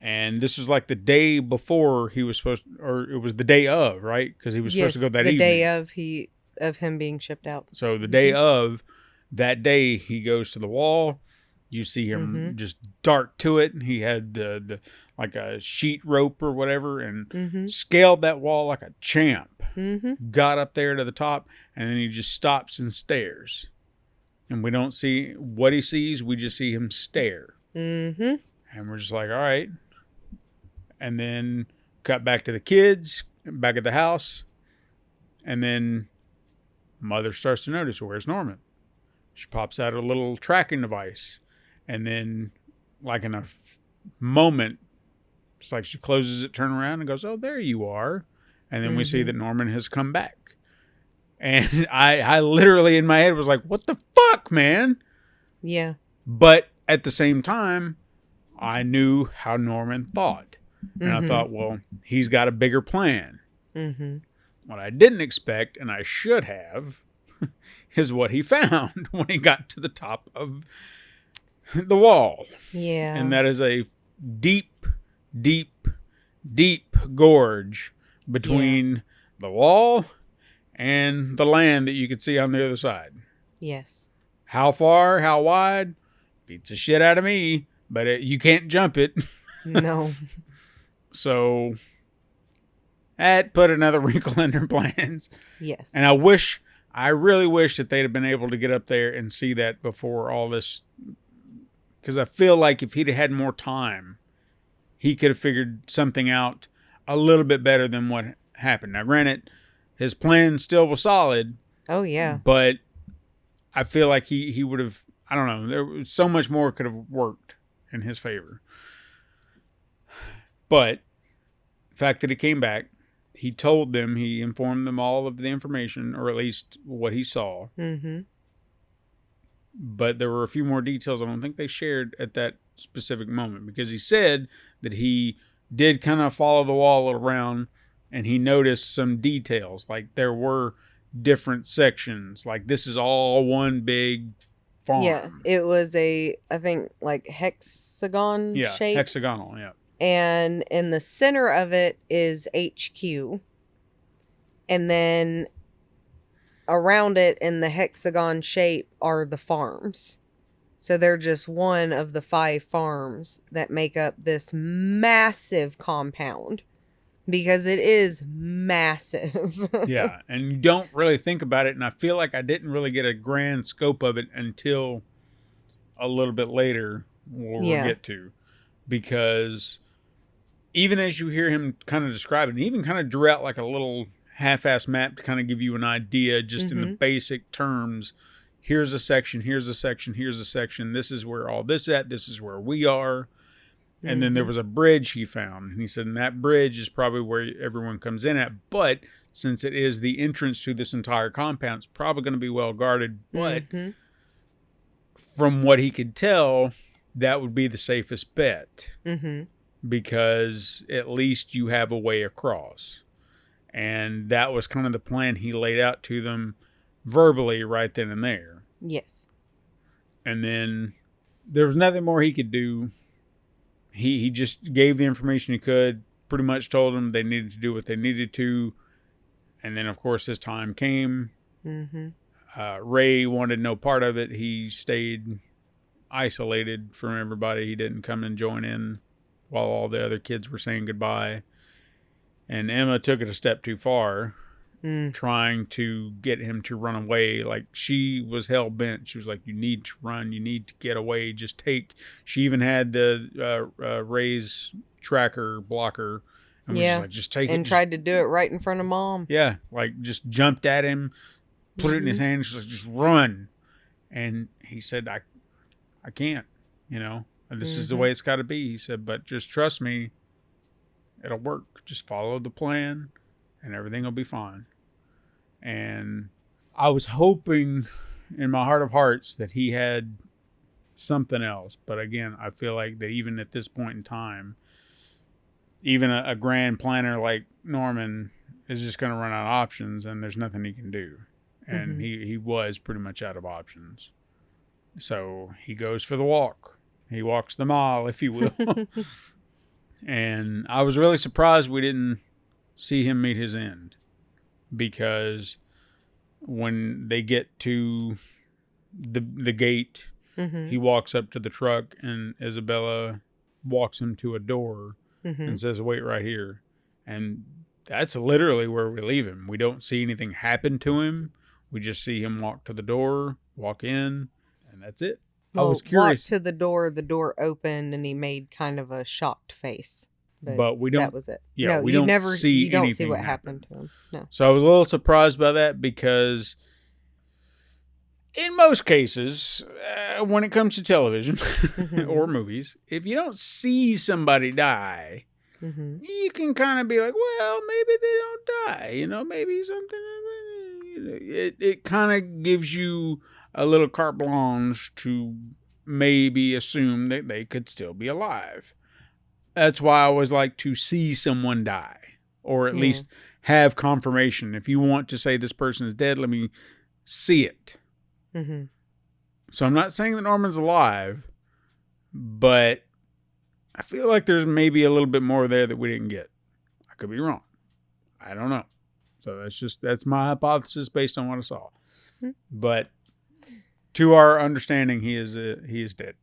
And this was like the day before he was supposed to, or it was the day of, right? Because he was supposed to go that evening. The day of him being shipped out. So the day of, that day, he goes to the wall. You see him just dart to it. And he had the like a sheet rope or whatever, and scaled that wall like a champ. Got up there to the top, and then he just stops and stares. And we don't see what he sees. We just see him stare. And we're just like, all right. And then cut back to the kids, back at the house. And then Mother starts to notice, where's Norman? She pops out a little tracking device. And then, like in a moment, it's like she closes it, turns around, and goes, oh, there you are. And then we see that Norman has come back. And I literally, in my head, was like, what the fuck, man? Yeah. But at the same time, I knew how Norman thought. And I thought, well, he's got a bigger plan. What I didn't expect, and I should have, is what he found when he got to the top of the wall. And that is a deep, deep, deep gorge between the wall and the land that you could see on the other side. Yes. How far, how wide, beats the shit out of me, but you can't jump it. No. So that put another wrinkle in their plans. Yes. And I really wish that they'd have been able to get up there and see that before all this. Because I feel like if he'd had more time, he could have figured something out a little bit better than what happened. Now, granted, his plan still was solid. Oh, yeah. But I feel like he would have, I don't know, there was so much more could have worked in his favor. But the fact that he came back, he told them, he informed them all of the information, or at least what he saw. Mm-hmm. But there were a few more details I don't think they shared at that specific moment, because he said that he did kind of follow the wall around and he noticed some details. Like there were different sections. Like this is all one big farm. Yeah, it was I think, like hexagon shape. Hexagonal, yeah. And in the center of it is HQ. And then around it in the hexagon shape are the farms. So they're just one of the 5 farms that make up this massive compound. Because it is massive. Yeah, and you don't really think about it. And I feel like I didn't really get a grand scope of it until a little bit later, where we'll get to. Because even as you hear him kind of describe it, and he even kind of drew out like a little half-ass map to kind of give you an idea just in the basic terms. Here's a section, here's a section, here's a section. This is where all this at. This is where we are. And then there was a bridge he found. And he said, and that bridge is probably where everyone comes in at. But since it is the entrance to this entire compound, it's probably going to be well guarded. But from what he could tell, that would be the safest bet. Because at least you have a way across. And that was kind of the plan he laid out to them verbally right then and there. Yes. And then there was nothing more he could do. He just gave the information he could, pretty much told them they needed to do what they needed to. And then, of course, his time came. Ray wanted no part of it. He stayed isolated from everybody. He didn't come and join in while all the other kids were saying goodbye. And Emma took it a step too far, trying to get him to run away. Like, she was hell-bent. She was like, you need to run. You need to get away. Just take... She even had the Ray's tracker blocker. And was just like, just take it. And tried to do it right in front of Mom. Yeah, like, just jumped at him, put it in his hand. She's like, just run. And he said, I can't, you know. This is the way it's got to be. He said, but just trust me. It'll work. Just follow the plan. And everything will be fine. And I was hoping in my heart of hearts that he had something else. But again, I feel like that even at this point in time, even a grand planner like Norman is just going to run out of options and there's nothing he can do. And he was pretty much out of options. So he goes for the walk. He walks the mile, if you will. And I was really surprised we didn't see him meet his end, because when they get to the gate, he walks up to the truck and Isabella walks him to a door and says, wait right here. And that's literally where we leave him. We don't see anything happen to him. We just see him walk to the door, walk in, and that's it. Well, I was curious. Walked to the door opened, and he made kind of a shocked face. But we don't. That was it. Yeah, no, we you don't never see you don't anything see what happen. happened to him. No. So I was a little surprised by that, because in most cases, when it comes to television or movies, if you don't see somebody die, you can kind of be like, well, maybe they don't die. You know, maybe something. It kind of gives you a little carte blanche to maybe assume that they could still be alive. That's why I always like to see someone die, or at least have confirmation. If you want to say this person is dead, let me see it. So I'm not saying that Norman's alive, but I feel like there's maybe a little bit more there that we didn't get. I could be wrong. I don't know. So that's my hypothesis based on what I saw. Hmm. But to our understanding, he is dead.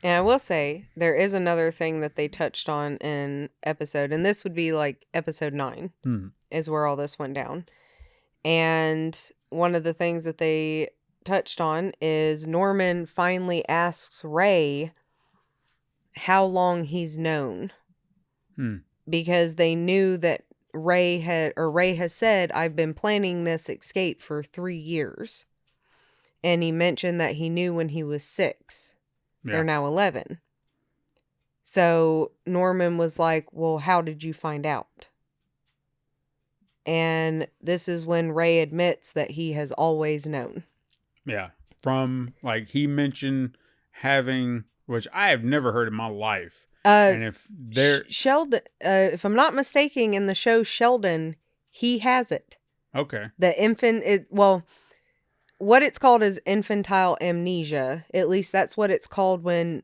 And I will say there is another thing that they touched on in episode, and this would be like episode 9 is where all this went down. And one of the things that they touched on is Norman finally asks Ray how long he's known. Because they knew that Ray has said, I've been planning this escape for 3 years. And he mentioned that he knew when he was 6. Yeah. They're now 11. So Norman was like, well, how did you find out? And this is when Ray admits that he has always known. Yeah. From, like, he mentioned having, which I have never heard in my life. And if they're... Sheldon, if I'm not mistaken, in the show Sheldon, he has it. Okay. The infant, what it's called is infantile amnesia. At least that's what it's called when,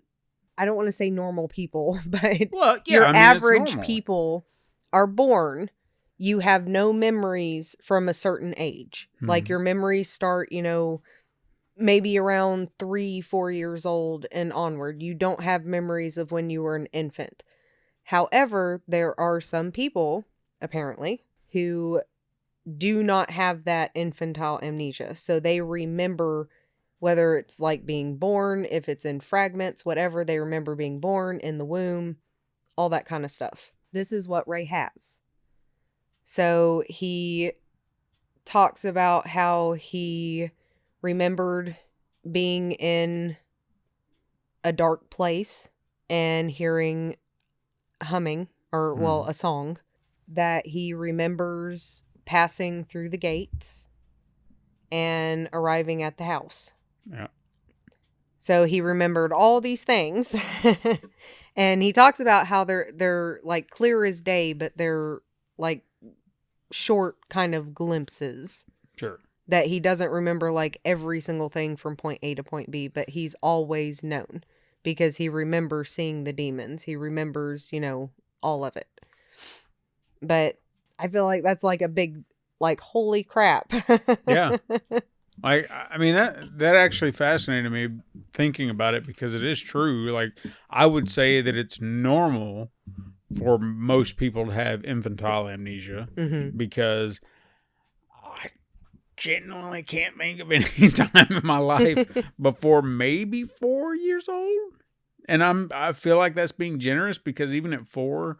I don't want to say normal people, but average people are born. You have no memories from a certain age. Like your memories start, maybe around 3-4 years old and onward. You don't have memories of when you were an infant. However, there are some people, apparently, who do not have that infantile amnesia. So they remember, whether it's like being born, if it's in fragments, whatever, they remember being born in the womb, all that kind of stuff. This is what Ray has. So he talks about how he remembered being in a dark place and hearing humming, or a song, that he remembers passing through the gates and arriving at the house. Yeah. So he remembered all these things. And he talks about how they're like clear as day, but they're like short kind of glimpses. Sure. That he doesn't remember like every single thing from point A to point B, but he's always known because he remembers seeing the demons. He remembers, all of it. But I feel like that's like a big, like, holy crap. Yeah. I mean, that actually fascinated me thinking about it, because it is true. Like, I would say that it's normal for most people to have infantile amnesia, because I genuinely can't think of any time in my life before maybe 4 years old. And I feel like that's being generous, because even at 4,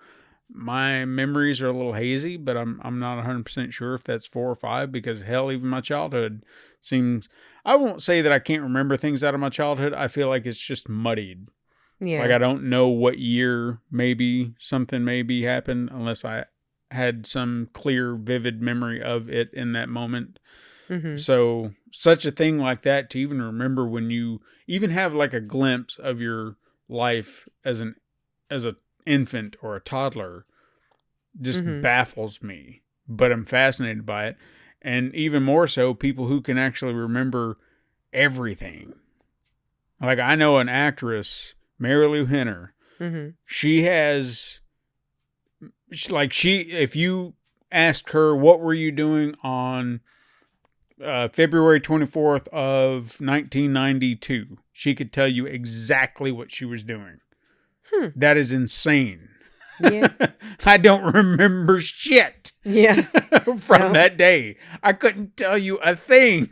my memories are a little hazy, but I'm not 100% sure if that's 4 or 5, because hell, even my childhood seems, I won't say that I can't remember things out of my childhood. I feel like it's just muddied. Yeah. Like, I don't know what year maybe something maybe happened, unless I had some clear, vivid memory of it in that moment. So such a thing like that, to even remember when you even have like a glimpse of your life as an infant or a toddler, just baffles me, but I'm fascinated by it. And even more so, people who can actually remember everything. Like, I know an actress, Mary Lou Henner, she has, if you asked her, what were you doing on February 24th of 1992, she could tell you exactly what she was doing. That is insane. Yeah. I don't remember shit. Yeah. From that day. I couldn't tell you a thing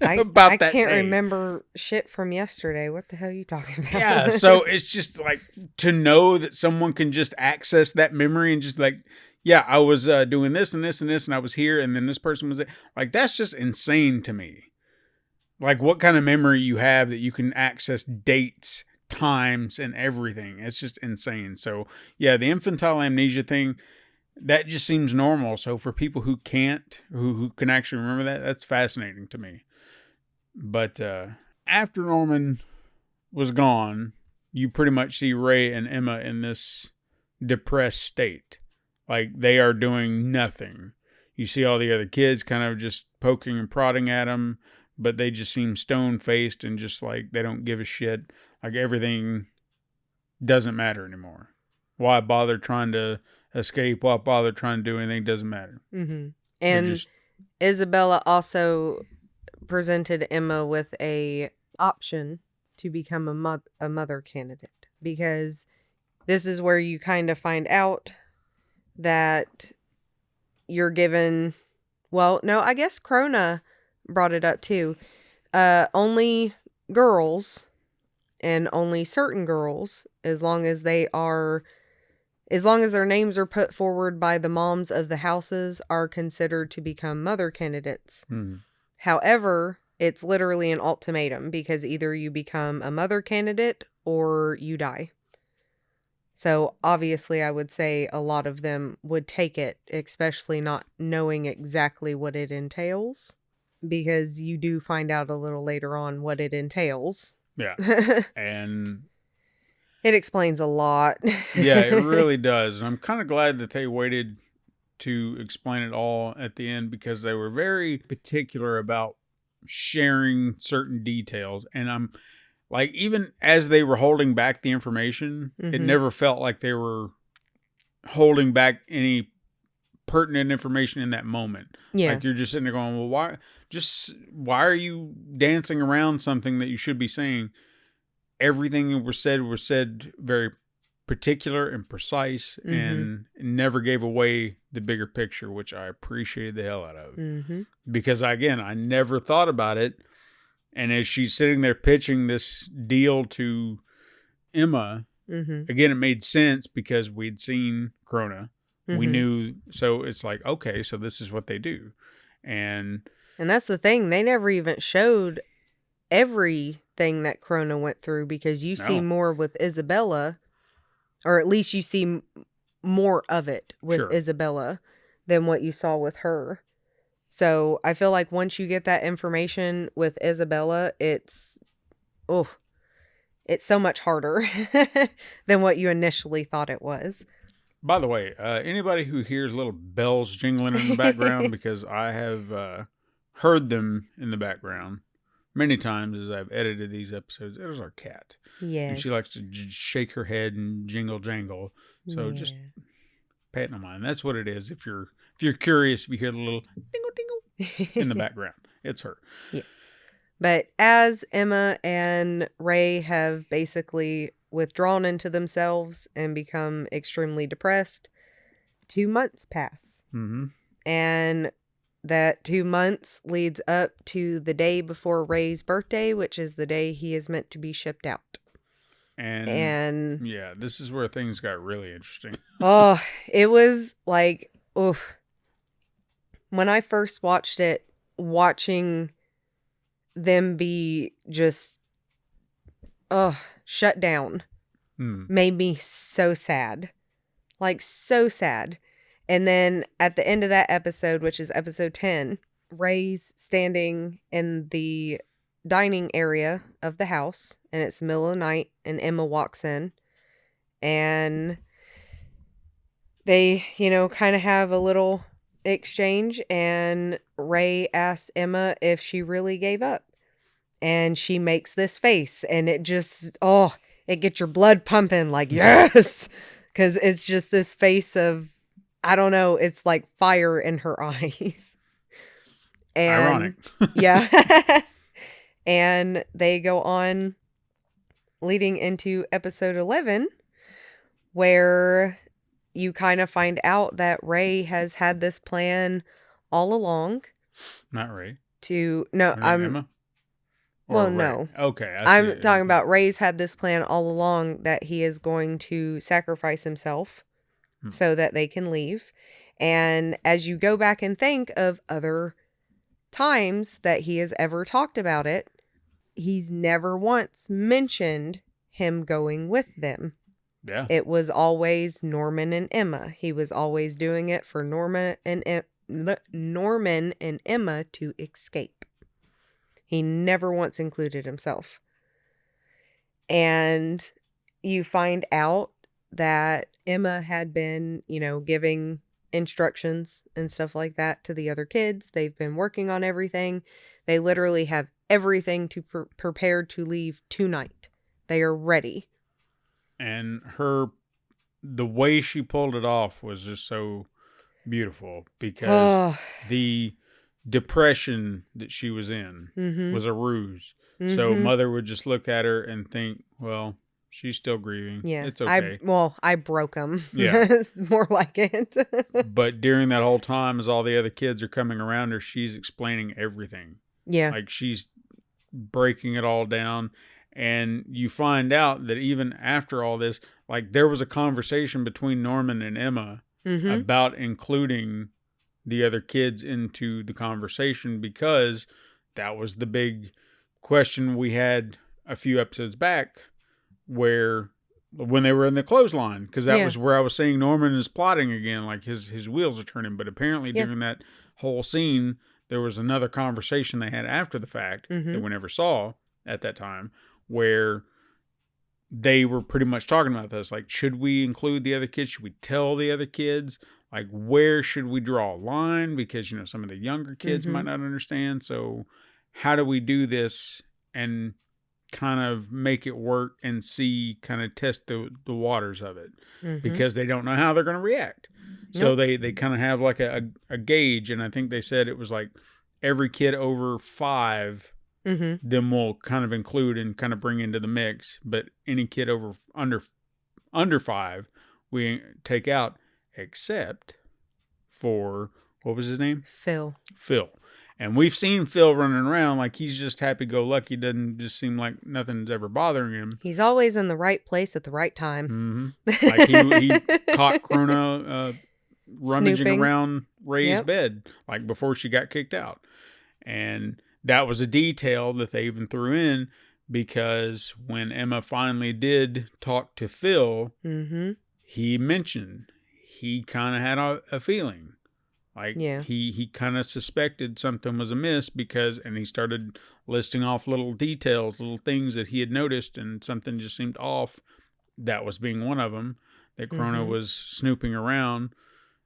about that day. I can't remember shit from yesterday. What the hell are you talking about? Yeah, so it's just like, to know that someone can just access that memory and just like, yeah, I was doing this and this and this, and I was here, and then this person was there. Like, that's just insane to me. Like, what kind of memory you have that you can access dates, times, and everything. It's just insane. So, yeah, the infantile amnesia thing, that just seems normal. So, for people who can't, who can actually remember that, that's fascinating to me. But after Norman was gone, you pretty much see Ray and Emma in this depressed state. Like, they are doing nothing. You see all the other kids kind of just poking and prodding at them, but they just seem stone-faced and just like they don't give a shit. Like, everything doesn't matter anymore. Why bother trying to escape, why bother trying to do anything? Doesn't matter. Mm-hmm. They're And just, Isabella also presented Emma with a option to become a mother candidate, because this is where you kind of find out that you're given, well, no, I guess Krona brought it up too. Only girls, and only certain girls, as long as their names are put forward by the moms of the houses, are considered to become mother candidates. However, it's literally an ultimatum, because either you become a mother candidate or you die. So obviously I would say a lot of them would take it, especially not knowing exactly what it entails, because you do find out a little later on what it entails. yeah. And it explains a lot. yeah, it really does. And I'm kind of glad that they waited to explain it all at the end, because they were very particular about sharing certain details. And I'm like, even as they were holding back the information, it never felt like they were holding back any pertinent information in that moment. Yeah. Like, you're just sitting there going, well, why are you dancing around something that you should be saying? Everything that was said very particular and precise, and never gave away the bigger picture, which I appreciated the hell out of. Because again, I never thought about it. And as she's sitting there pitching this deal to Emma, again, it made sense because we'd seen Krona. We knew, so it's like, okay, so this is what they do. And that's the thing. They never even showed everything that Krona went through, because you see more with Isabella, or at least you see more of it with Isabella than what you saw with her. So I feel like once you get that information with Isabella, it's so much harder than what you initially thought it was. By the way, anybody who hears little bells jingling in the background, because I have heard them in the background many times as I've edited these episodes, it is our cat. Yes. And she likes to shake her head and jingle jangle. So just pay it no mind. That's what it is. If you're curious, if you hear the little dingle dingle in the background, it's her. Yes. But as Emma and Ray have basically withdrawn into themselves and become extremely depressed, 2 months pass. And that 2 months leads up to the day before Ray's birthday, which is the day he is meant to be shipped out. And yeah, this is where things got really interesting. It was like, oof. When I first watched it, watching them be just shut down made me so sad. Like, so sad. And then at the end of that episode, which is episode 10, Ray's standing in the dining area of the house, and it's the middle of the night, and Emma walks in, and they, kind of have a little exchange, and Ray asks Emma if she really gave up, and she makes this face, and it just, it gets your blood pumping, like, yes, because it's just this face of, I don't know, it's like fire in her eyes. And ironic. Yeah. And they go on leading into episode 11, where you kind of find out that Ray has had this plan all along. Not Ray. Emma? Well, Ray? no. Okay. I'm talking about Ray's had this plan all along, that he is going to sacrifice himself so that they can leave. And as you go back and think of other times that he has ever talked about it, he's never once mentioned him going with them. Yeah. It was always Norman and Emma. He was always doing it for Norman and Emma to escape. He never once included himself. And you find out that Emma had been, giving instructions and stuff like that to the other kids. They've been working on everything. They literally have everything to prepared to leave tonight. They are ready. And her the way she pulled it off was just so beautiful, because Oh. the depression that she was in Mm-hmm. was a ruse. Mm-hmm. So mother would just look at her and think, well, she's still grieving. Yeah. It's okay. I broke them. Yeah. It's more like it. But during that whole time, as all the other kids are coming around her, she's explaining everything. Yeah. Like, she's breaking it all down. And you find out that even after all this, like, there was a conversation between Norman and Emma Mm-hmm. about including the other kids into the conversation, because that was the big question we had a few episodes back, where when they were in the clothesline, because that was where I was saying Norman is plotting again, like his wheels are turning. But apparently during that whole scene, there was another conversation they had after the fact that we never saw at that time, where they were pretty much talking about this. Like, should we include the other kids? Should we tell the other kids? Like, where should we draw a line? Because, you know, some of the younger kids might not understand. So how do we do this and kind of make it work and see, kind of test the waters of it? Because they don't know how they're going to react. So they kind of have like a gauge. And I think they said it was like every kid over 5, then we'll kind of include and kind of bring into the mix. But any kid under 5, we take out, except for, what was his name? Phil. And we've seen Phil running around like he's just happy-go-lucky. Doesn't just seem like nothing's ever bothering him. He's always in the right place at the right time. Like he caught Krona rummaging Snooping around Ray's bed, like before she got kicked out. And that was a detail that they even threw in, because when Emma finally did talk to Phil, he mentioned he kind of had a feeling. Like, he kind of suspected something was amiss, and he started listing off little details, little things that he had noticed, and something just seemed off. That was being one of them, that Krona was snooping around.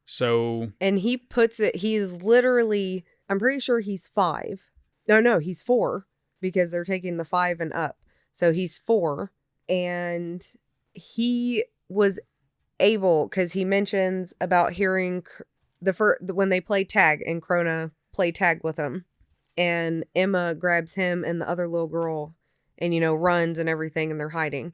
So, and he puts it, he's literally, I'm pretty sure he's 5. No, he's 4, because they're taking the 5 and up. So he's 4, and he was able, because he mentions about hearing when they play tag and Krona play tag with him, and Emma grabs him and the other little girl and, you know, runs and everything, and they're hiding.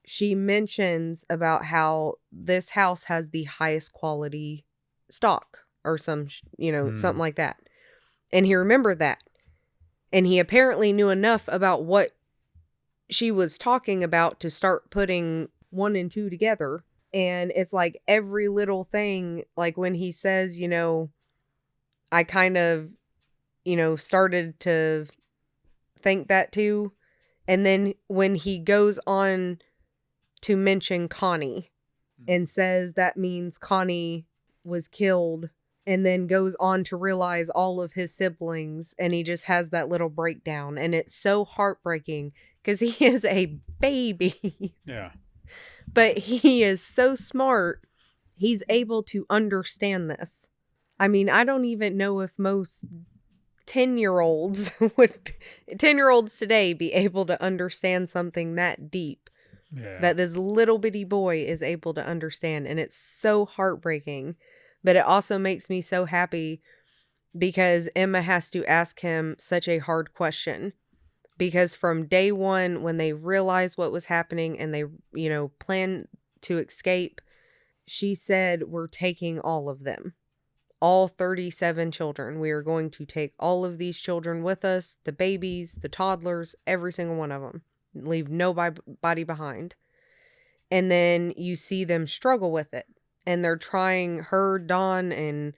She mentions about how this house has the highest quality stock or something like that. And he remembered that. And he apparently knew enough about what she was talking about to start putting 1 and 2 together. And it's like every little thing, like when he says, you know, I kind of, you know, started to think that too. And then when he goes on to mention Connie and says that means Connie was killed, and then goes on to realize all of his siblings, and he just has that little breakdown. And it's so heartbreaking, because he is a baby. Yeah. But he is so smart. He's able to understand this. I mean, I don't even know if most 10-year-olds would 10-year-olds today be able to understand something that deep that this little bitty boy is able to understand. And it's so heartbreaking, but it also makes me so happy, because Emma has to ask him such a hard question. Because from day one, when they realized what was happening and they, you know, planned to escape, she said, we're taking all of them. All 37 children. We are going to take all of these children with us. The babies, the toddlers, every single one of them. Leave nobody behind. And then you see them struggle with it. And they're trying, her, Dawn, and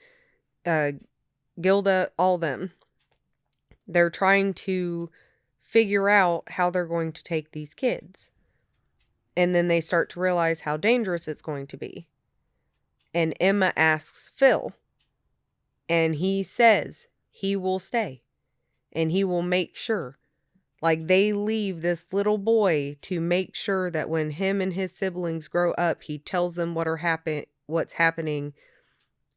Gilda, all them. They're trying to figure out how they're going to take these kids. And then they start to realize how dangerous it's going to be. And Emma asks Phil. And he says he will stay. And he will make sure. Like, they leave this little boy to make sure that when him and his siblings grow up, he tells them what's happening,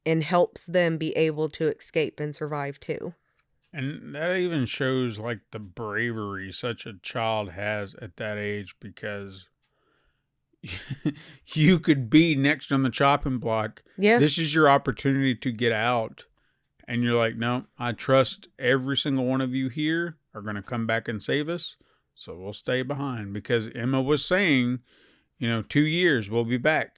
and helps them be able to escape and survive too. And that even shows, like, the bravery such a child has at that age, because you could be next on the chopping block. Yeah. This is your opportunity to get out. And you're like, no, I trust every single one of you here are going to come back and save us. So we'll stay behind, because Emma was saying, 2 years we'll be back.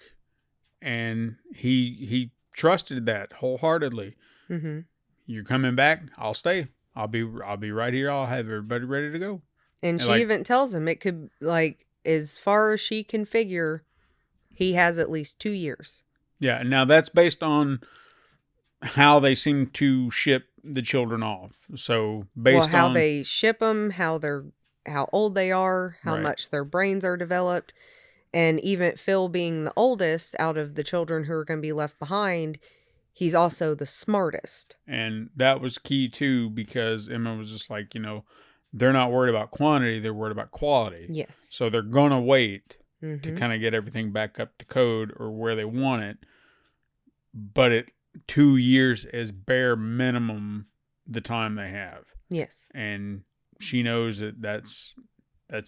And he trusted that wholeheartedly. Mm-hmm. You're coming back, I'll stay. I'll be right here. I'll have everybody ready to go. And she even tells him it could, as far as she can figure, he has at least 2 years. Yeah. Now that's based on how they seem to ship the children off. So based how on they ship them, how old they are, how much their brains are developed. And even Phil being the oldest out of the children who are going to be left behind, he's also the smartest. And that was key too, because Emma was just like, they're not worried about quantity, they're worried about quality. Yes. So they're going to wait to kind of get everything back up to code or where they want it. But 2 years is bare minimum the time they have. Yes. And she knows that that's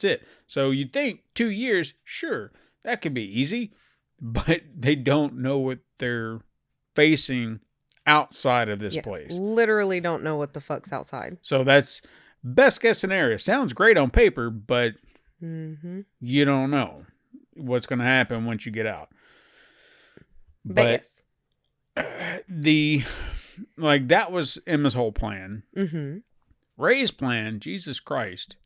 it. So you'd think 2 years, sure, that could be easy, but they don't know what they're facing outside of this place. Literally don't know what the fuck's outside. So that's best guess scenario. Sounds great on paper, but you don't know what's going to happen once you get out. But yes. That was Emma's whole plan. Mm-hmm. Ray's plan, Jesus Christ.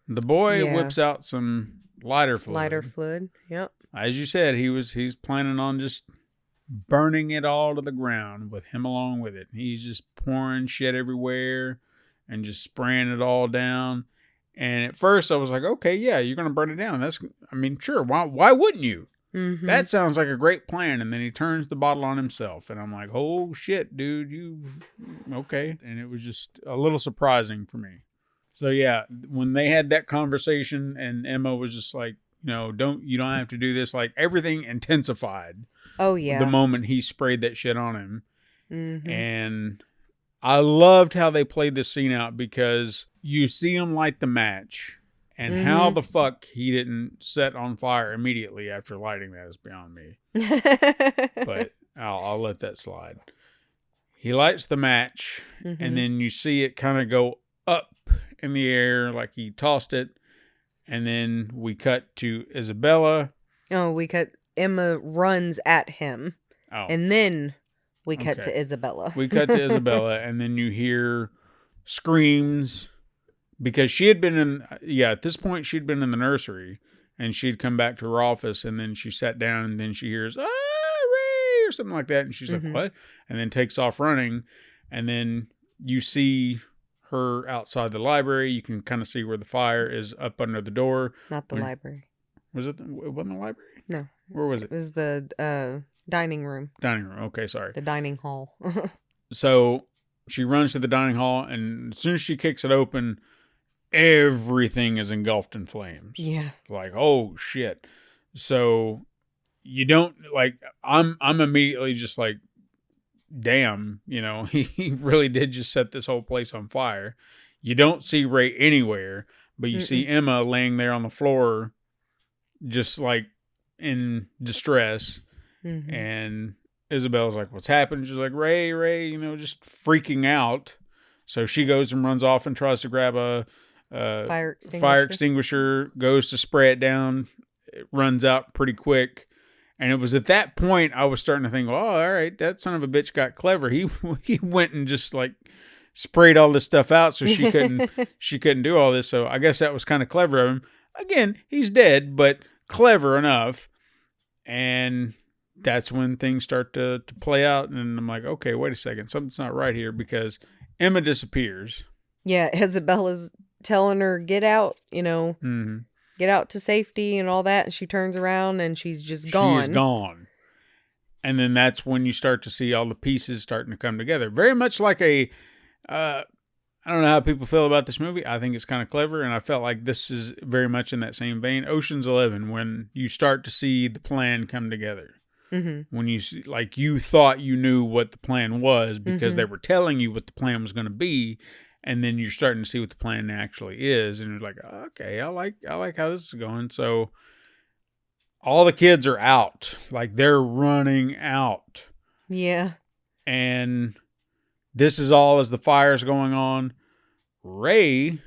The boy whips out some lighter fluid. Lighter fluid, yep. As you said, he's planning on just burning it all to the ground with him along with it. He's just pouring shit everywhere and just spraying it all down. And at first I was like, okay, yeah, you're going to burn it down. Sure. Why wouldn't you? Mm-hmm. That sounds like a great plan. And then he turns the bottle on himself. And I'm like, oh shit, dude, okay. And it was just a little surprising for me. So yeah, when they had that conversation and Emma was just like, you don't have to do this. Like everything intensified. Oh yeah. The moment he sprayed that shit on him. Mm-hmm. And I loved how they played this scene out, because you see him light the match, and how the fuck he didn't set on fire immediately after lighting that is beyond me. But I'll let that slide. He lights the match, and then you see it kind of go up in the air like he tossed it. And then we cut to Isabella. Oh, Emma runs at him. Oh. And then we cut to Isabella. We cut to Isabella, and then you hear screams, because she had been at this point she'd been in the nursery, and she'd come back to her office, and then she sat down, and then she hears, Ray, or something like that. And she's like, what? And then takes off running. And then you see her outside the library. You can kind of see where the fire is up under the door. Not the library. Was it? It wasn't the library? No. Where was it? It was the dining room. Dining room. Okay, sorry. The dining hall. So she runs to the dining hall, and as soon as she kicks it open, everything is engulfed in flames. Yeah. Like, oh shit. So you don't I'm immediately just like, damn, he really did just set this whole place on fire. You don't see Ray anywhere, but you see Emma laying there on the floor, just like in distress. And Isabella's like, what's happened? She's like, Ray, just freaking out. So she goes and runs off and tries to grab a fire extinguisher, goes to spray it down. It runs out pretty quick. And it was at that point I was starting to think, oh, all right, that son of a bitch got clever. He went and just sprayed all this stuff out so she couldn't do all this. So I guess that was kind of clever of him. Again, he's dead, but clever enough. And that's when things start to play out. And I'm like, okay, wait a second. Something's not right here, because Emma disappears. Yeah, Isabella's telling her, get out, get out to safety and all that. And she turns around and she's just gone. She is gone. And then that's when you start to see all the pieces starting to come together. Very much like I don't know how people feel about this movie. I think it's kind of clever, and I felt like this is very much in that same vein. Ocean's 11, when you start to see the plan come together. When you see, you thought you knew what the plan was because they were telling you what the plan was going to be, and then you're starting to see what the plan actually is, and you're like, okay, I like how this is going. So all the kids are out. Like, they're running out. Yeah. And this is all as the fire's going on. Ray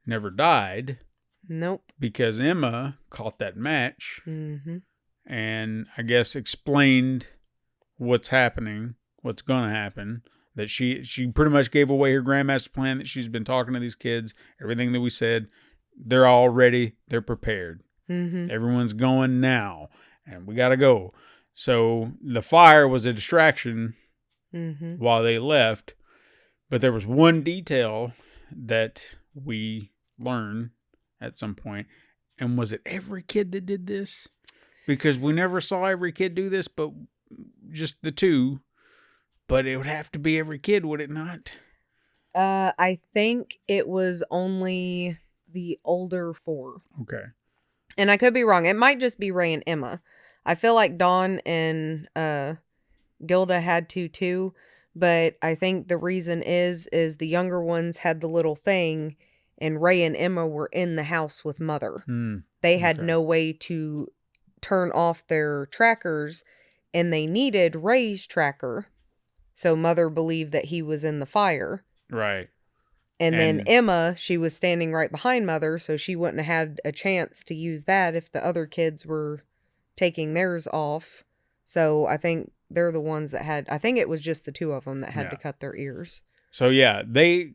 never died. Nope. Because Emma caught that match. Mm-hmm. And I guess explained what's happening, what's going to happen. That she pretty much gave away her grandmaster plan, that she's been talking to these kids. Everything that we said, they're all ready. They're prepared. Mm-hmm. Everyone's going now. And we got to go. So the fire was a distraction while they left. But there was one detail that we learned at some point. And was it every kid that did this? Because we never saw every kid do this, but just the two. But it would have to be every kid, would it not? I think it was only the older 4. Okay. And I could be wrong. It might just be Ray and Emma. I feel like Dawn and Gilda had to too. But I think the reason is the younger ones had the little thing, and Ray and Emma were in the house with Mother. They had no way to turn off their trackers, and they needed Ray's tracker. So Mother believed that he was in the fire. Right. And then Emma, she was standing right behind Mother, so she wouldn't have had a chance to use that if the other kids were taking theirs off. So I think they're the ones that had, I think it was just the 2 of them that had to cut their ears. So yeah, they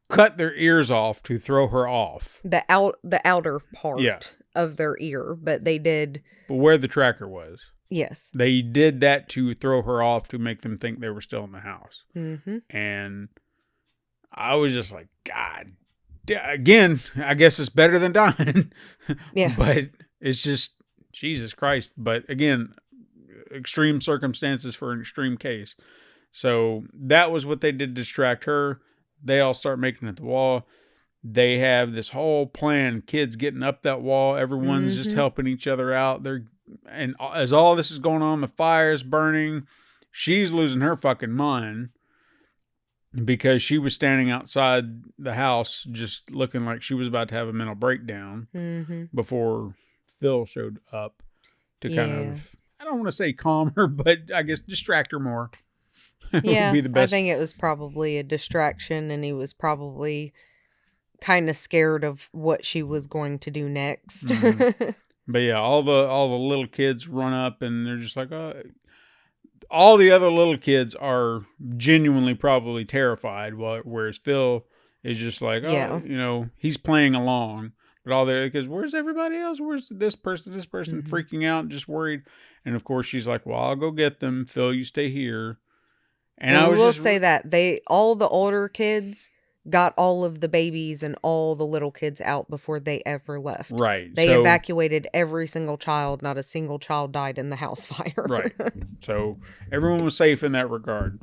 cut their ears off to throw her off. The outer part of their ear, but they did. But where the tracker was. Yes. They did that to throw her off to make them think they were still in the house. Mm-hmm. And I was just like, God, again, I guess it's better than dying. Yeah. But it's just, Jesus Christ. But again, extreme circumstances for an extreme case. So that was what they did to distract her. They all start making it the wall. They have this whole plan, kids getting up that wall. Everyone's just helping each other out. And as all this is going on, the fire's burning. She's losing her fucking mind because she was standing outside the house just looking like she was about to have a mental breakdown before Phil showed up to kind of, I don't want to say calm her, but I guess distract her more. Yeah, be the best. I think it was probably a distraction, and he was probably kind of scared of what she was going to do next. But yeah, all the little kids run up and they're just like, all the other little kids are genuinely probably terrified, whereas Phil is just like, he's playing along. But all there, because where's everybody else? Where's this person freaking out and just worried? And of course she's like, well, I'll go get them. Phil, you stay here. And I will say that all the older kids got all of the babies and all the little kids out before they ever left. Right. They evacuated every single child. Not a single child died in the house fire. Right. So everyone was safe in that regard.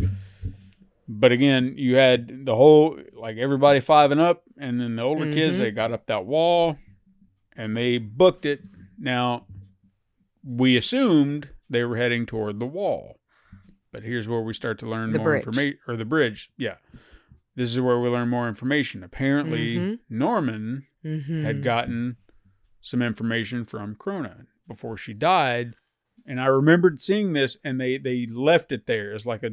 But again, you had the whole, like everybody 5 and up, and then the older kids, they got up that wall and they booked it. Now, we assumed they were heading toward the wall. But here's where we start to learn more information, or the bridge. Yeah. This is where we learn more information. Apparently, Norman had gotten some information from Krona before she died. And I remembered seeing this, and they left it there as like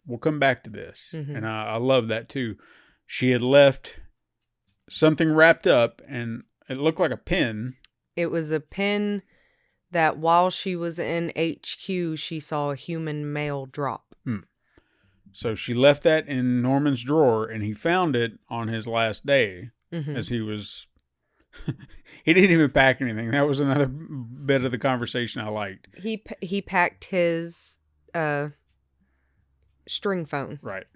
we'll come back to this. And I love that too. She had left something wrapped up, and it looked like a pin. It was a pin that while she was in HQ, she saw a human male drop. So she left that in Norman's drawer, and he found it on his last day as he was... he didn't even pack anything. That was another bit of the conversation I liked. He packed his string phone. Right.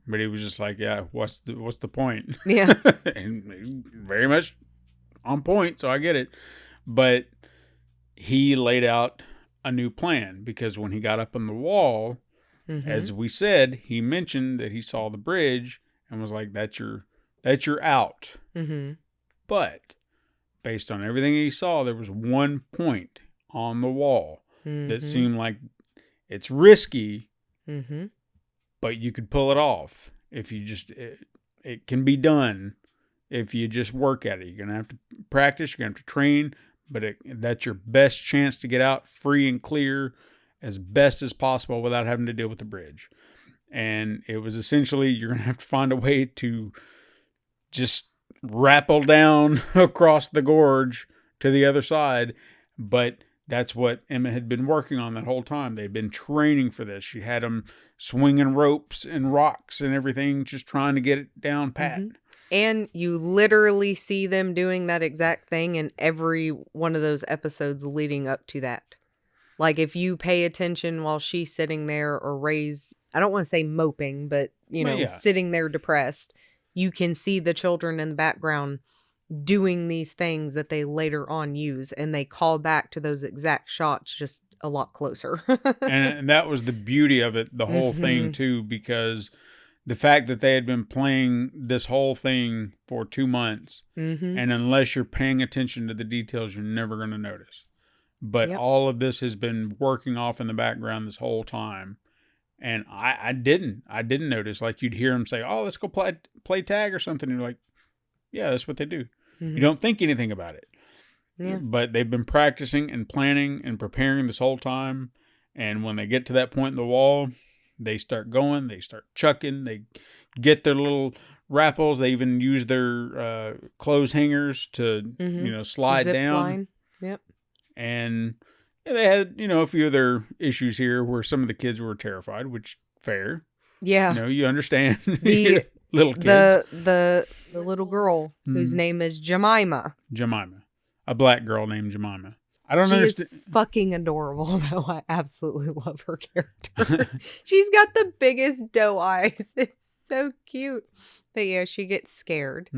But he was just like, yeah, what's the point? Yeah. And he's very much on point, so I get it. But he laid out a new plan, because when he got up on the wall... As we said, he mentioned that he saw the bridge and was like, that's your out. But based on everything he saw, there was one point on the wall that seemed like it's risky, but you could pull it off if you just, it can be done if you just work at it. You're going to have to practice, you're going to have to train, but that's your best chance to get out free and clear as best as possible without having to deal with the bridge. And it was essentially, you're going to have to find a way to just rappel down across the gorge to the other side. But that's what Emma had been working on that whole time. They'd been training for this. She had them swinging ropes and rocks and everything, just trying to get it down pat. Mm-hmm. And you literally see them doing that exact thing in every one of those episodes leading up to that. Like, if you pay attention while she's sitting there, or Ray's, I don't want to say moping, but, sitting there depressed, you can see the children in the background doing these things that they later on use, and they call back to those exact shots just a lot closer. And that was the beauty of it, the whole thing too, because the fact that they had been playing this whole thing for 2 months, and unless you're paying attention to the details, you're never going to notice. But all of this has been working off in the background this whole time. And I didn't notice. Like, you'd hear them say, "Oh, let's go play tag or something." And you're like, yeah, that's what they do. You don't think anything about it. Yeah. But they've been practicing and planning and preparing this whole time. And when they get to that point in the wall, they start going, they start chucking, they get their little rappels. They even use their clothes hangers to, slide Zip down. line. Yep. And they had, a few of their issues here where some of the kids were terrified, which fair. Yeah. You understand. The little kids. The little girl whose name is Jemima. A black girl named Jemima. I don't she understand. Is fucking adorable, though. I absolutely love her character. She's got the biggest doe eyes. It's so cute. But yeah, she gets scared.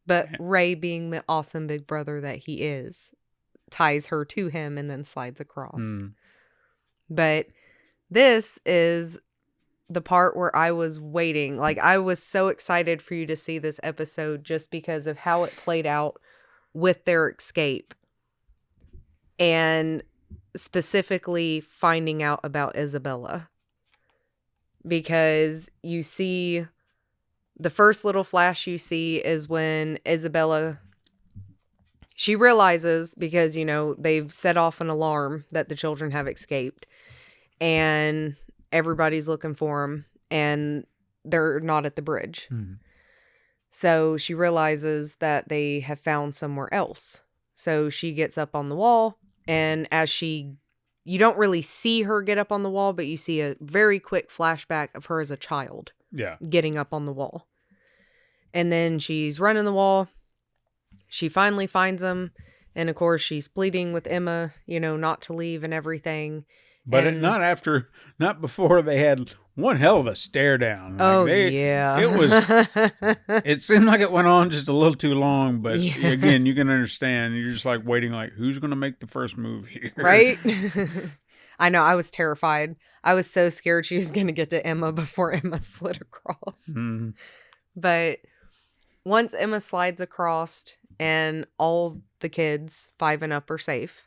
But Ray, being the awesome big brother that he is, ties her to him and then slides across. But this is the part where I was waiting. Like, I was so excited for you to see this episode just because of how it played out with their escape. And specifically finding out about Isabella. Because you see, the first little flash you see is when Isabella, she realizes, because, they've set off an alarm that the children have escaped. And everybody's looking for them. And they're not at the bridge. So she realizes that they have found somewhere else. So she gets up on the wall. And as you don't really see her get up on the wall, but you see a very quick flashback of her as a child. Yeah. Getting up on the wall. And then she's running the wall. She finally finds him. And of course, she's pleading with Emma, not to leave and everything. But not before they had one hell of a stare down. Yeah. It was, it seemed like it went on just a little too long, but again, you can understand. You're just like waiting, like, who's going to make the first move here? Right? I know. I was terrified. I was so scared she was going to get to Emma before Emma slid across. But once Emma slides across and all the kids, 5 and up, are safe,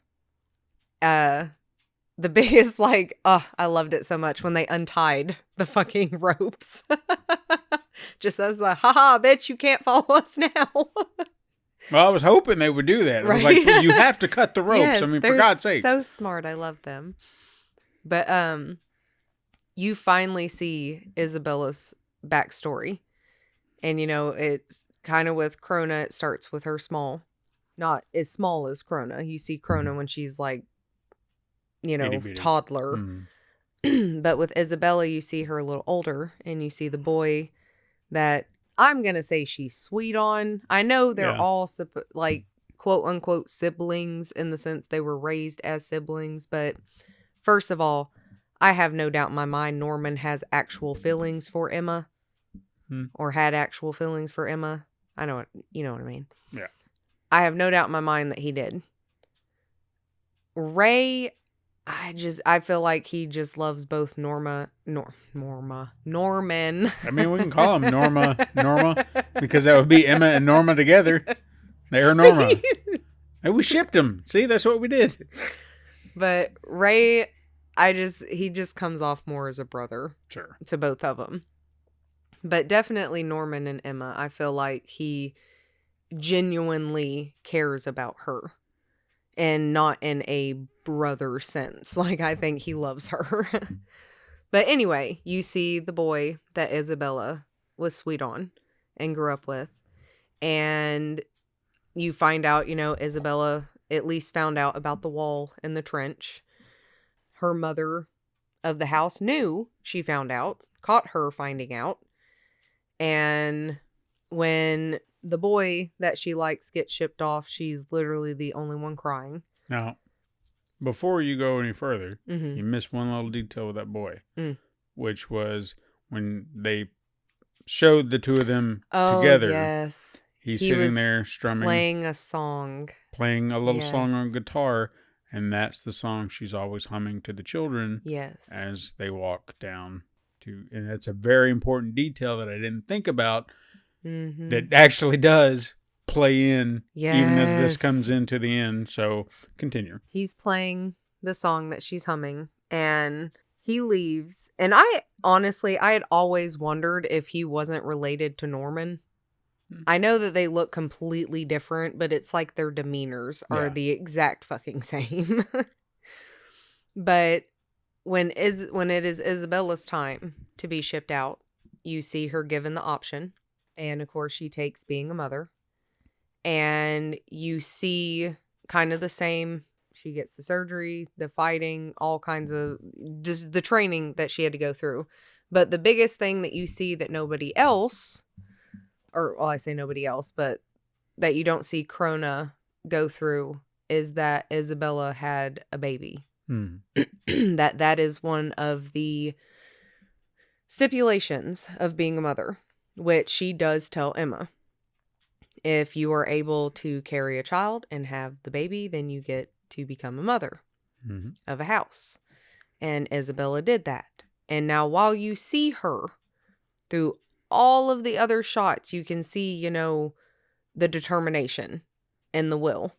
the biggest, I loved it so much when they untied the fucking ropes. Just as haha, bitch, you can't follow us now. Well, I was hoping they would do that. Right? I was like, well, you have to cut the ropes. Yes, I mean, for God's sake. So smart. I love them. But you finally see Isabella's backstory. And, it's kind of with Krona. It starts with her small. Not as small as Krona. You see Krona when she's like, toddler. But with Isabella, you see her a little older, and you see the boy that I'm going to say she's sweet on. I know they're all quote unquote siblings in the sense they were raised as siblings. But first of all, I have no doubt in my mind Norman has actual feelings for Emma or had actual feelings for Emma. I know you know what I mean? Yeah. I have no doubt in my mind that he did. Ray, I feel like he just loves both Norman. I mean, we can call him Norma, because that would be Emma and Norma together. They are Norma. And we shipped them. See, that's what we did. But Ray, he just comes off more as a brother. Sure. To both of them. But definitely Norman and Emma, I feel like he genuinely cares about her. and not in a brother sense. Like, I think he loves her. But anyway, you see the boy that Isabella was sweet on and grew up with. And you find out, Isabella at least found out about the wall in the trench. Her mother of the house knew she found out, caught her finding out. And when the boy that she likes gets shipped off, she's literally the only one crying. Now, before you go any further, Mm-hmm. you missed one little detail with that boy, which was when they showed the two of them together. Yes. He's He sitting was there strumming, playing a song. playing a little song on Yes. guitar, and that's the song she's always humming to the children Yes. as they walk down to. And that's a very important detail that I didn't think about Mm-hmm. that actually does play in even as this Yes. comes into the end. So continue. He's playing the song that she's humming, and he leaves. And I had always wondered if he wasn't related to Norman. I know that they look completely different, but it's like their demeanors are Yeah. the exact fucking same. But when it is Isabella's time to be shipped out, you see her given the option. And of course, she takes being a mother. And you see kind of the same. She gets the surgery, the fighting, all kinds of just the training that she had to go through. But the biggest thing that you see that nobody else, or well, I say nobody else, but that you don't see Krona go through is that Isabella had a baby. That is one of the stipulations of being a mother, which she does tell Emma. If you are able to carry a child and have the baby, then you get to become a mother of a house. And Isabella did that. And now while you see her through all of the other shots, you can see, the determination and the will.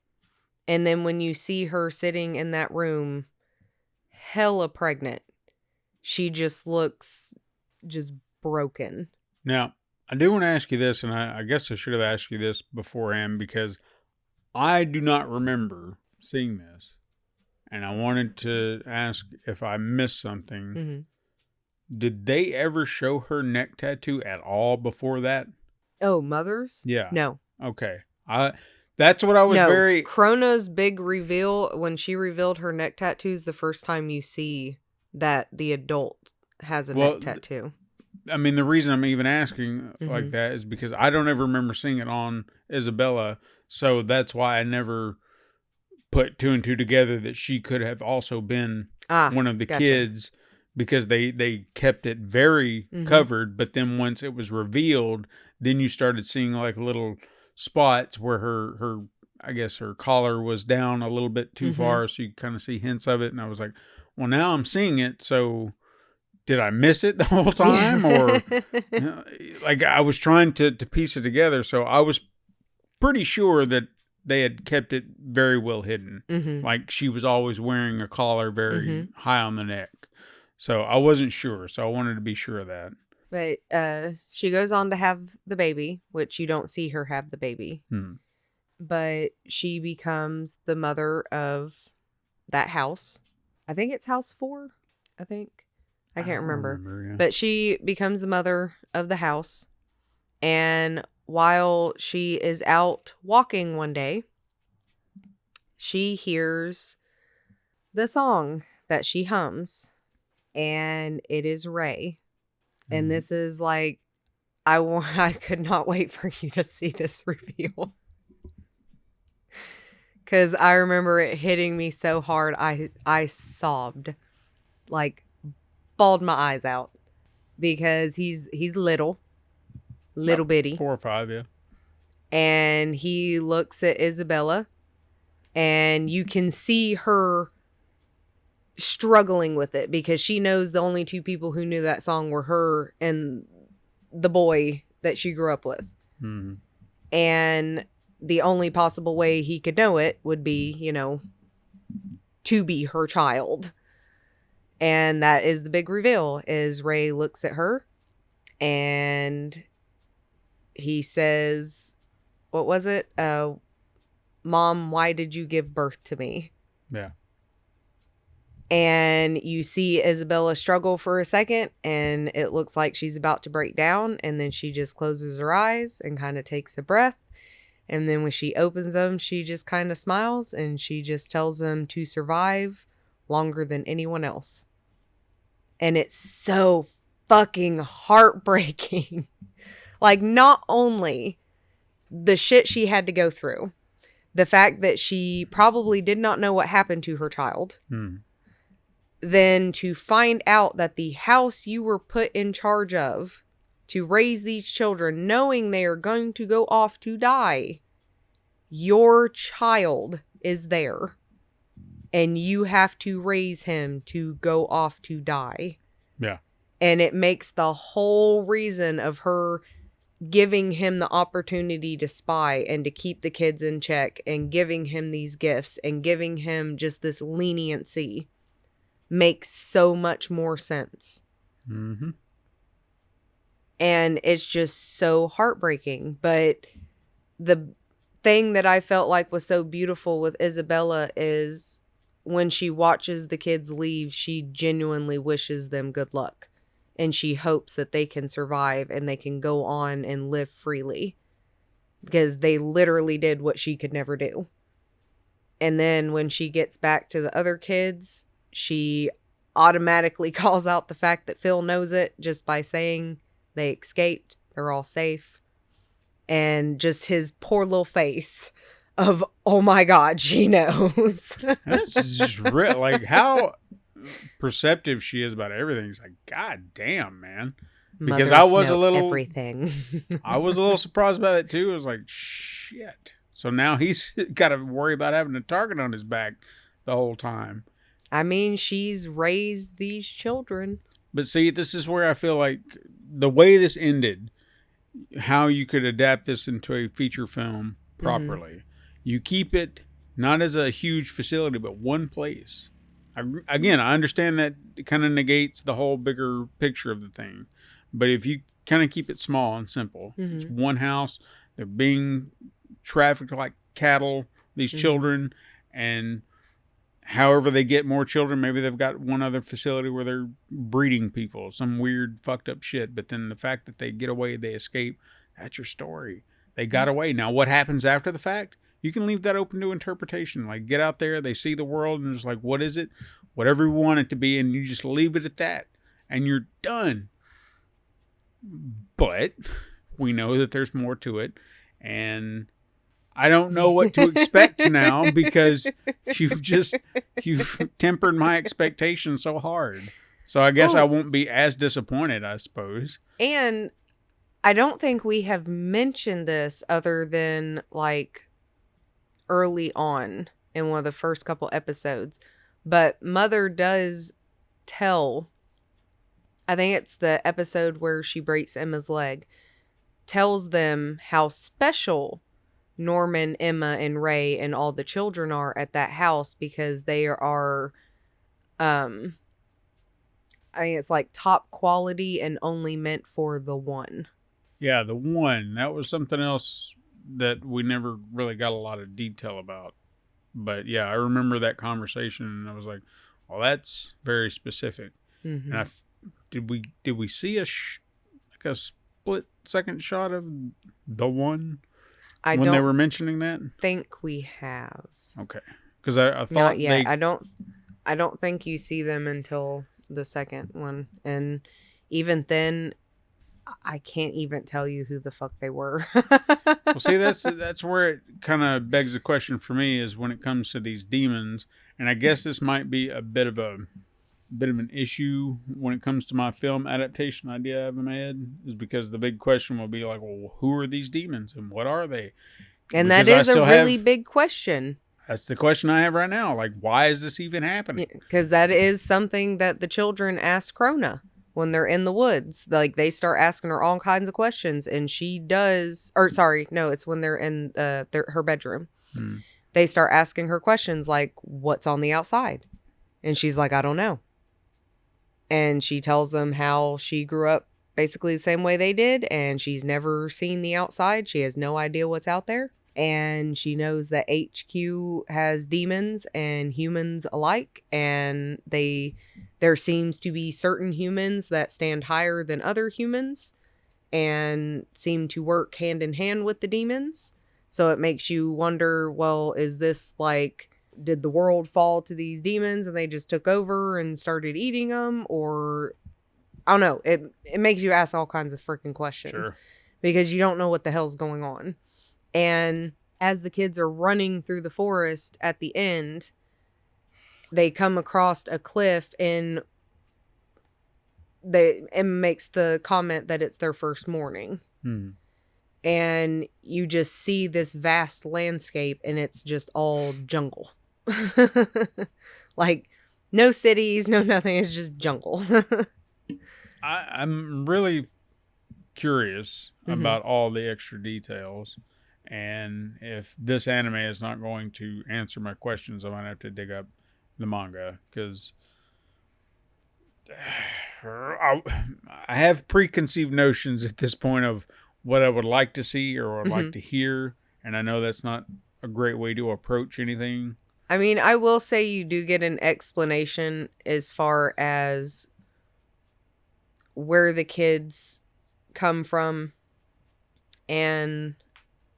And then when you see her sitting in that room, hella pregnant, she just looks just broken. Now, I do want to ask you this, and I guess I should have asked you this beforehand because I do not remember seeing this. And I wanted to ask if I missed something. Mm-hmm. Did they ever show her neck tattoo at all before that? Oh, mothers? Yeah. No. Okay. That's what I was very... Krona's big reveal, when she revealed her neck tattoos, the first time you see that the adult has a neck tattoo. I mean, the reason I'm even asking like that is because I don't ever remember seeing it on Isabella. So that's why I never put two and two together that she could have also been one of the kids, because they kept it very covered. But then once it was revealed, then you started seeing like little spots where her I guess her collar was down a little bit too far. So you kind of see hints of it. And I was like, well, now I'm seeing it. So did I miss it the whole time? Or like I was trying to piece it together. So I was pretty sure that they had kept it very well hidden. Like she was always wearing a collar very high on the neck. So I wasn't sure. So I wanted to be sure of that. But she goes on to have the baby, which you don't see her have the baby. But she becomes the mother of that house. I think it's house 4. I can't remember. Yeah. But she becomes the mother of the house. And while she is out walking one day, she hears the song that she hums. And it is Ray. And this is like, I could not wait for you to see this reveal. Because I remember it hitting me so hard, I sobbed. Like, bawled my eyes out. Because he's little bitty. 4 or 5, yeah. And he looks at Isabella. And you can see her struggling with it, because she knows the only two people who knew that song were her and the boy that she grew up with. And the only possible way he could know it would be, to be her child. And that is the big reveal, is Ray looks at her and he says, what was it? Mom, why did you give birth to me? Yeah. And you see Isabella struggle for a second, and it looks like she's about to break down. And then she just closes her eyes and kind of takes a breath. And then when she opens them, she just kind of smiles, and she just tells them to survive longer than anyone else. And it's so fucking heartbreaking. Like, not only the shit she had to go through, the fact that she probably did not know what happened to her child, then to find out that the house you were put in charge of to raise these children, knowing they are going to go off to die, your child is there. And you have to raise him to go off to die. Yeah. And it makes the whole reason of her giving him the opportunity to spy and to keep the kids in check and giving him these gifts and giving him just this leniency makes so much more sense. Mm-hmm. And it's just so heartbreaking. But the thing that I felt like was so beautiful with Isabella is when she watches the kids leave, she genuinely wishes them good luck. And she hopes that they can survive and they can go on and live freely. Because they literally did what she could never do. And then when she gets back to the other kids, she automatically calls out the fact that Phil knows it just by saying they escaped. They're all safe. And just his poor little face of, oh my God, she knows. That's just real. Like, how perceptive she is about everything. It's like, God damn, man. Because Mothers I was a know little everything. I was a little surprised by that too. I was like, shit. So now he's got to worry about having a target on his back the whole time. I mean, she's raised these children. But see, this is where I feel like the way this ended, how you could adapt this into a feature film properly. Mm-hmm. You keep it not as a huge facility, but one place. Again, I understand that it kind of negates the whole bigger picture of the thing. But if you kind of keep it small and simple, it's one house, they're being trafficked like cattle, these children, and however they get more children, maybe they've got one other facility where they're breeding people, some weird fucked up shit. But then the fact that they get away, they escape, that's your story. They got away. Now, what happens after the fact? You can leave that open to interpretation. Like, get out there, they see the world, and it's like, what is it? Whatever you want it to be, and you just leave it at that, and you're done. But we know that there's more to it, and I don't know what to expect now because you've tempered my expectations so hard. So I guess I won't be as disappointed, I suppose. And I don't think we have mentioned this other than like early on in one of the first couple episodes, but Mother does tell, I think it's the episode where she breaks Emma's leg, tells them how special Norman, Emma, and Ray and all the children are at that house because they are, I mean, it's like top quality and only meant for the one. Yeah, the one. That was something else that we never really got a lot of detail about. But yeah, I remember that conversation, and I was like, well, that's very specific. Mm-hmm. And did we see a split second shot of the one when they were mentioning that? Think we have. Okay, because I thought not yet. I don't think you see them until the second one, and even then, I can't even tell you who the fuck they were. Well, see, that's where it kind of begs the question for me is when it comes to these demons, and I guess this might be a bit of an issue when it comes to my film adaptation idea I have in my head, is because the big question will be like, well, who are these demons and what are they? And because that is a really big question. That's the question I have right now. Like, why is this even happening? Because that is something that the children ask Krona when they're in the woods. Like, they start asking her all kinds of questions, and she does, or sorry, no, it's when they're in her bedroom. They start asking her questions like, what's on the outside? And she's like, I don't know. And she tells them how she grew up basically the same way they did, and she's never seen the outside. She has no idea what's out there. And she knows that HQ has demons and humans alike. And there seems to be certain humans that stand higher than other humans and seem to work hand in hand with the demons. So it makes you wonder, well, is this like, did the world fall to these demons and they just took over and started eating them? Or, I don't know. It makes you ask all kinds of freaking questions. Sure. Because you don't know what the hell's going on. And as the kids are running through the forest at the end, they come across a cliff and makes the comment that it's their first morning. And you just see this vast landscape and it's just all jungle. Like no cities, no nothing. It's just jungle. I'm really curious about all the extra details. And if this anime is not going to answer my questions, I might have to dig up the manga, because I have preconceived notions at this point of what I would like to see or would like to hear. And I know that's not a great way to approach anything. I mean, I will say you do get an explanation as far as where the kids come from. And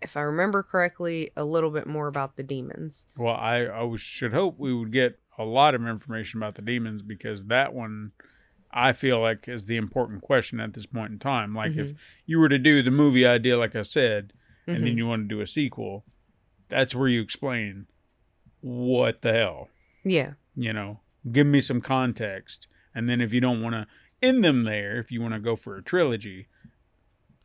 if I remember correctly, a little bit more about the demons. Well, I should hope we would get a lot of information about the demons, because that one I feel like is the important question at this point in time. Like if you were to do the movie idea, like I said, and then you want to do a sequel, that's where you explain what the hell. Yeah. You know, give me some context. And then if you don't want to end them there, if you want to go for a trilogy,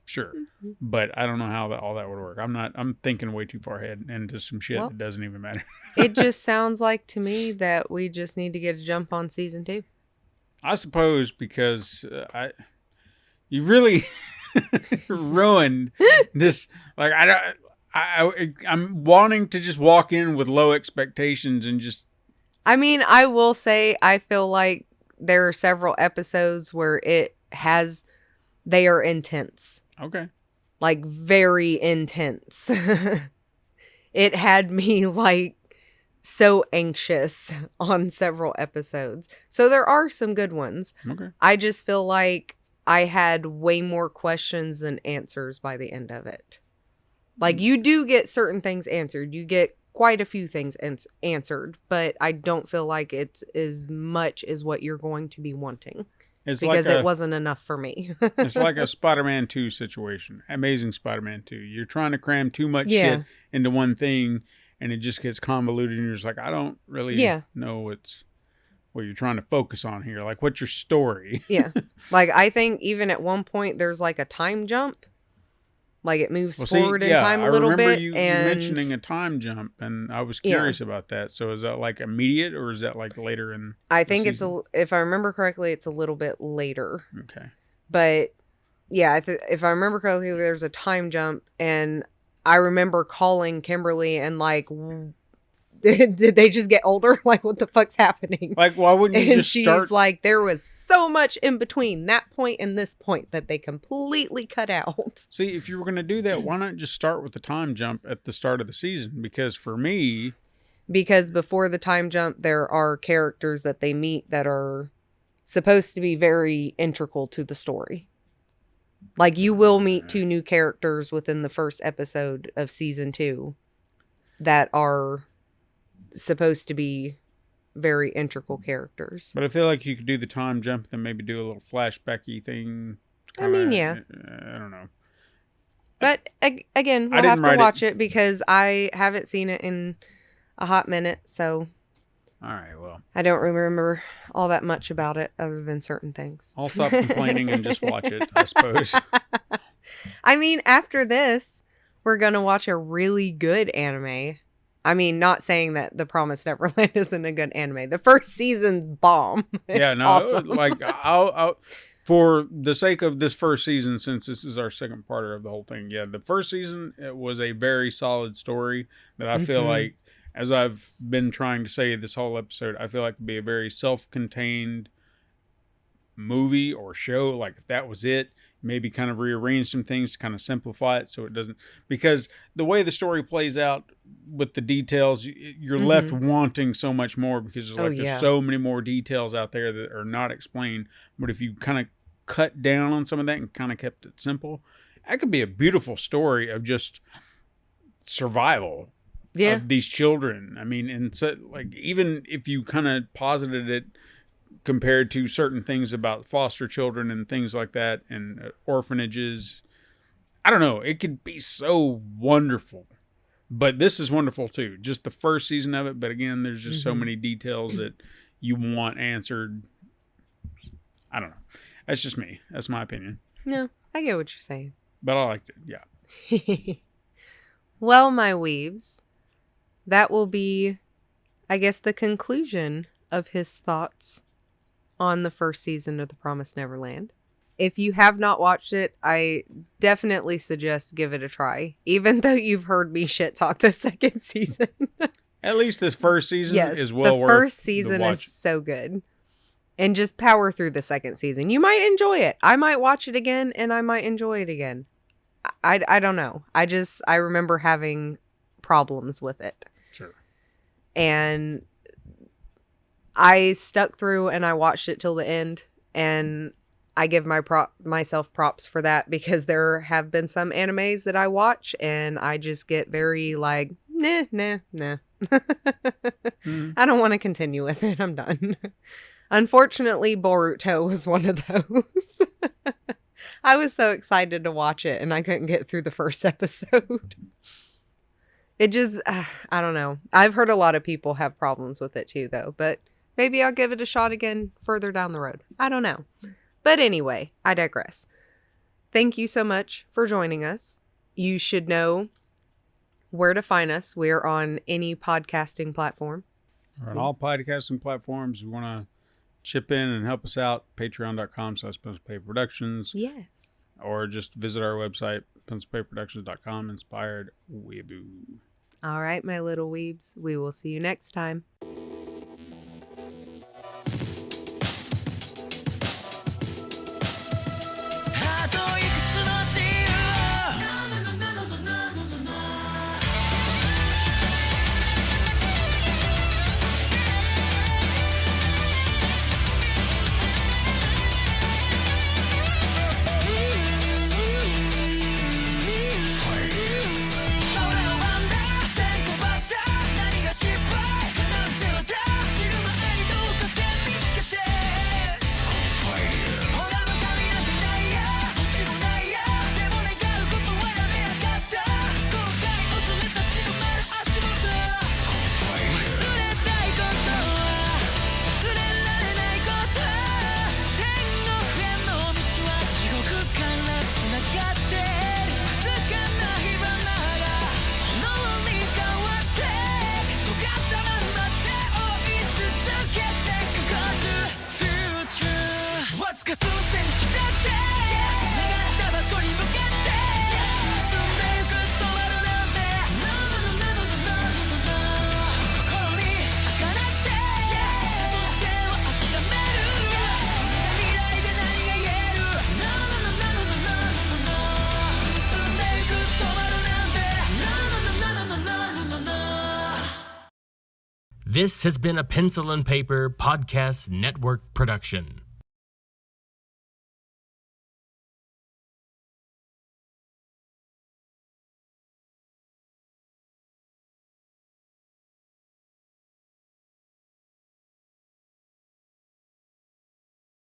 sure. But I don't know how all that would work. I'm thinking way too far ahead into some shit that doesn't even matter. It just sounds like to me that we just need to get a jump on season 2. I suppose, because you really ruined this. Like I'm wanting to just walk in with low expectations and just. I mean, I will say I feel like there are several episodes where they are intense. Okay. Like very intense. It had me like so anxious on several episodes. So there are some good ones. Okay. I just feel like I had way more questions than answers by the end of it. Like you do get certain things answered. You get quite a few things answered, but I don't feel like it's as much as what you're going to be wanting. It's because like it wasn't enough for me. It's like a Spider-Man 2 situation. Amazing Spider-Man 2. You're trying to cram too much shit into one thing, and it just gets convoluted, and you're just like, I don't really know what you're trying to focus on here. Like, what's your story? Yeah. Like, I think even at one point, there's like a time jump. Like, it moves forward in time a little bit. I remember you mentioning a time jump, and I was curious about that. So is that like immediate, or is that like later in I think it's, if I remember correctly, it's a little bit later. Okay. But, yeah, if I remember correctly, there's a time jump, and I remember calling Kimberly and like, did they just get older? Like, what the fuck's happening? Like, why wouldn't you just start? And she's like, there was so much in between that point and this point that they completely cut out. See, if you were going to do that, why not just start with the time jump at the start of the season? Because for me... Because before the time jump, there are characters that they meet that are supposed to be very integral to the story. Like, you will meet 2 new characters within the first episode of season 2 that are supposed to be very integral characters. But I feel like you could do the time jump, then maybe do a little flashbacky thing. I mean, yeah. I don't know. But again, we'll have to watch it because I haven't seen it in a hot minute, so all right, well, I don't remember all that much about it other than certain things. I'll stop complaining and just watch it, I suppose. I mean, after this, we're going to watch a really good anime. I mean, not saying that The Promised Neverland isn't a good anime. The first season's bomb. It's awesome. Like, I'll for the sake of this first season, since this is our second part of the whole thing, the first season, it was a very solid story that I feel like, as I've been trying to say this whole episode, I feel like it'd be a very self-contained movie or show. Like, if that was it, maybe kind of rearrange some things to kind of simplify it so it doesn't, because the way the story plays out with the details, you're left wanting so much more, because there's so many more details out there that are not explained. But if you kind of cut down on some of that and kind of kept it simple, that could be a beautiful story of just survival of these children. I mean, and so, like, even if you kind of posited it compared to certain things about foster children and things like that, and orphanages, I don't know, it could be so wonderful. But this is wonderful too, just the first season of it. But again, there's just so many details that you want answered. I don't know. That's just me. That's my opinion. No, I get what you're saying. But I liked it, yeah. Well, my weebs, that will be, I guess, the conclusion of his thoughts on the first season of The Promised Neverland. If you have not watched it, I definitely suggest give it a try, even though you've heard me shit talk the second season. At least this first season is well worth the first season is so good. And just power through the second season. You might enjoy it. I might watch it again, and I might enjoy it again. I don't know. I remember having problems with it. Sure. And I stuck through and I watched it till the end, and I give myself props for that, because there have been some animes that I watch and I just get very like, nah. I don't want to continue with it. I'm done. Unfortunately, Boruto was one of those. I was so excited to watch it and I couldn't get through the first episode. It just, I don't know. I've heard a lot of people have problems with it too, though, but maybe I'll give it a shot again further down the road. I don't know. But anyway, I digress. Thank you so much for joining us. You should know where to find us. We're on any podcasting platform. We're on all podcasting platforms. We want to chip in and help us out. Patreon.com/PencilPaperProductions. Yes. Or just visit our website, pencilpaperproductions.com. Inspired Weeaboo. All right, my little weebs. We will see you next time. This has been a Pencil and Paper Podcast Network production.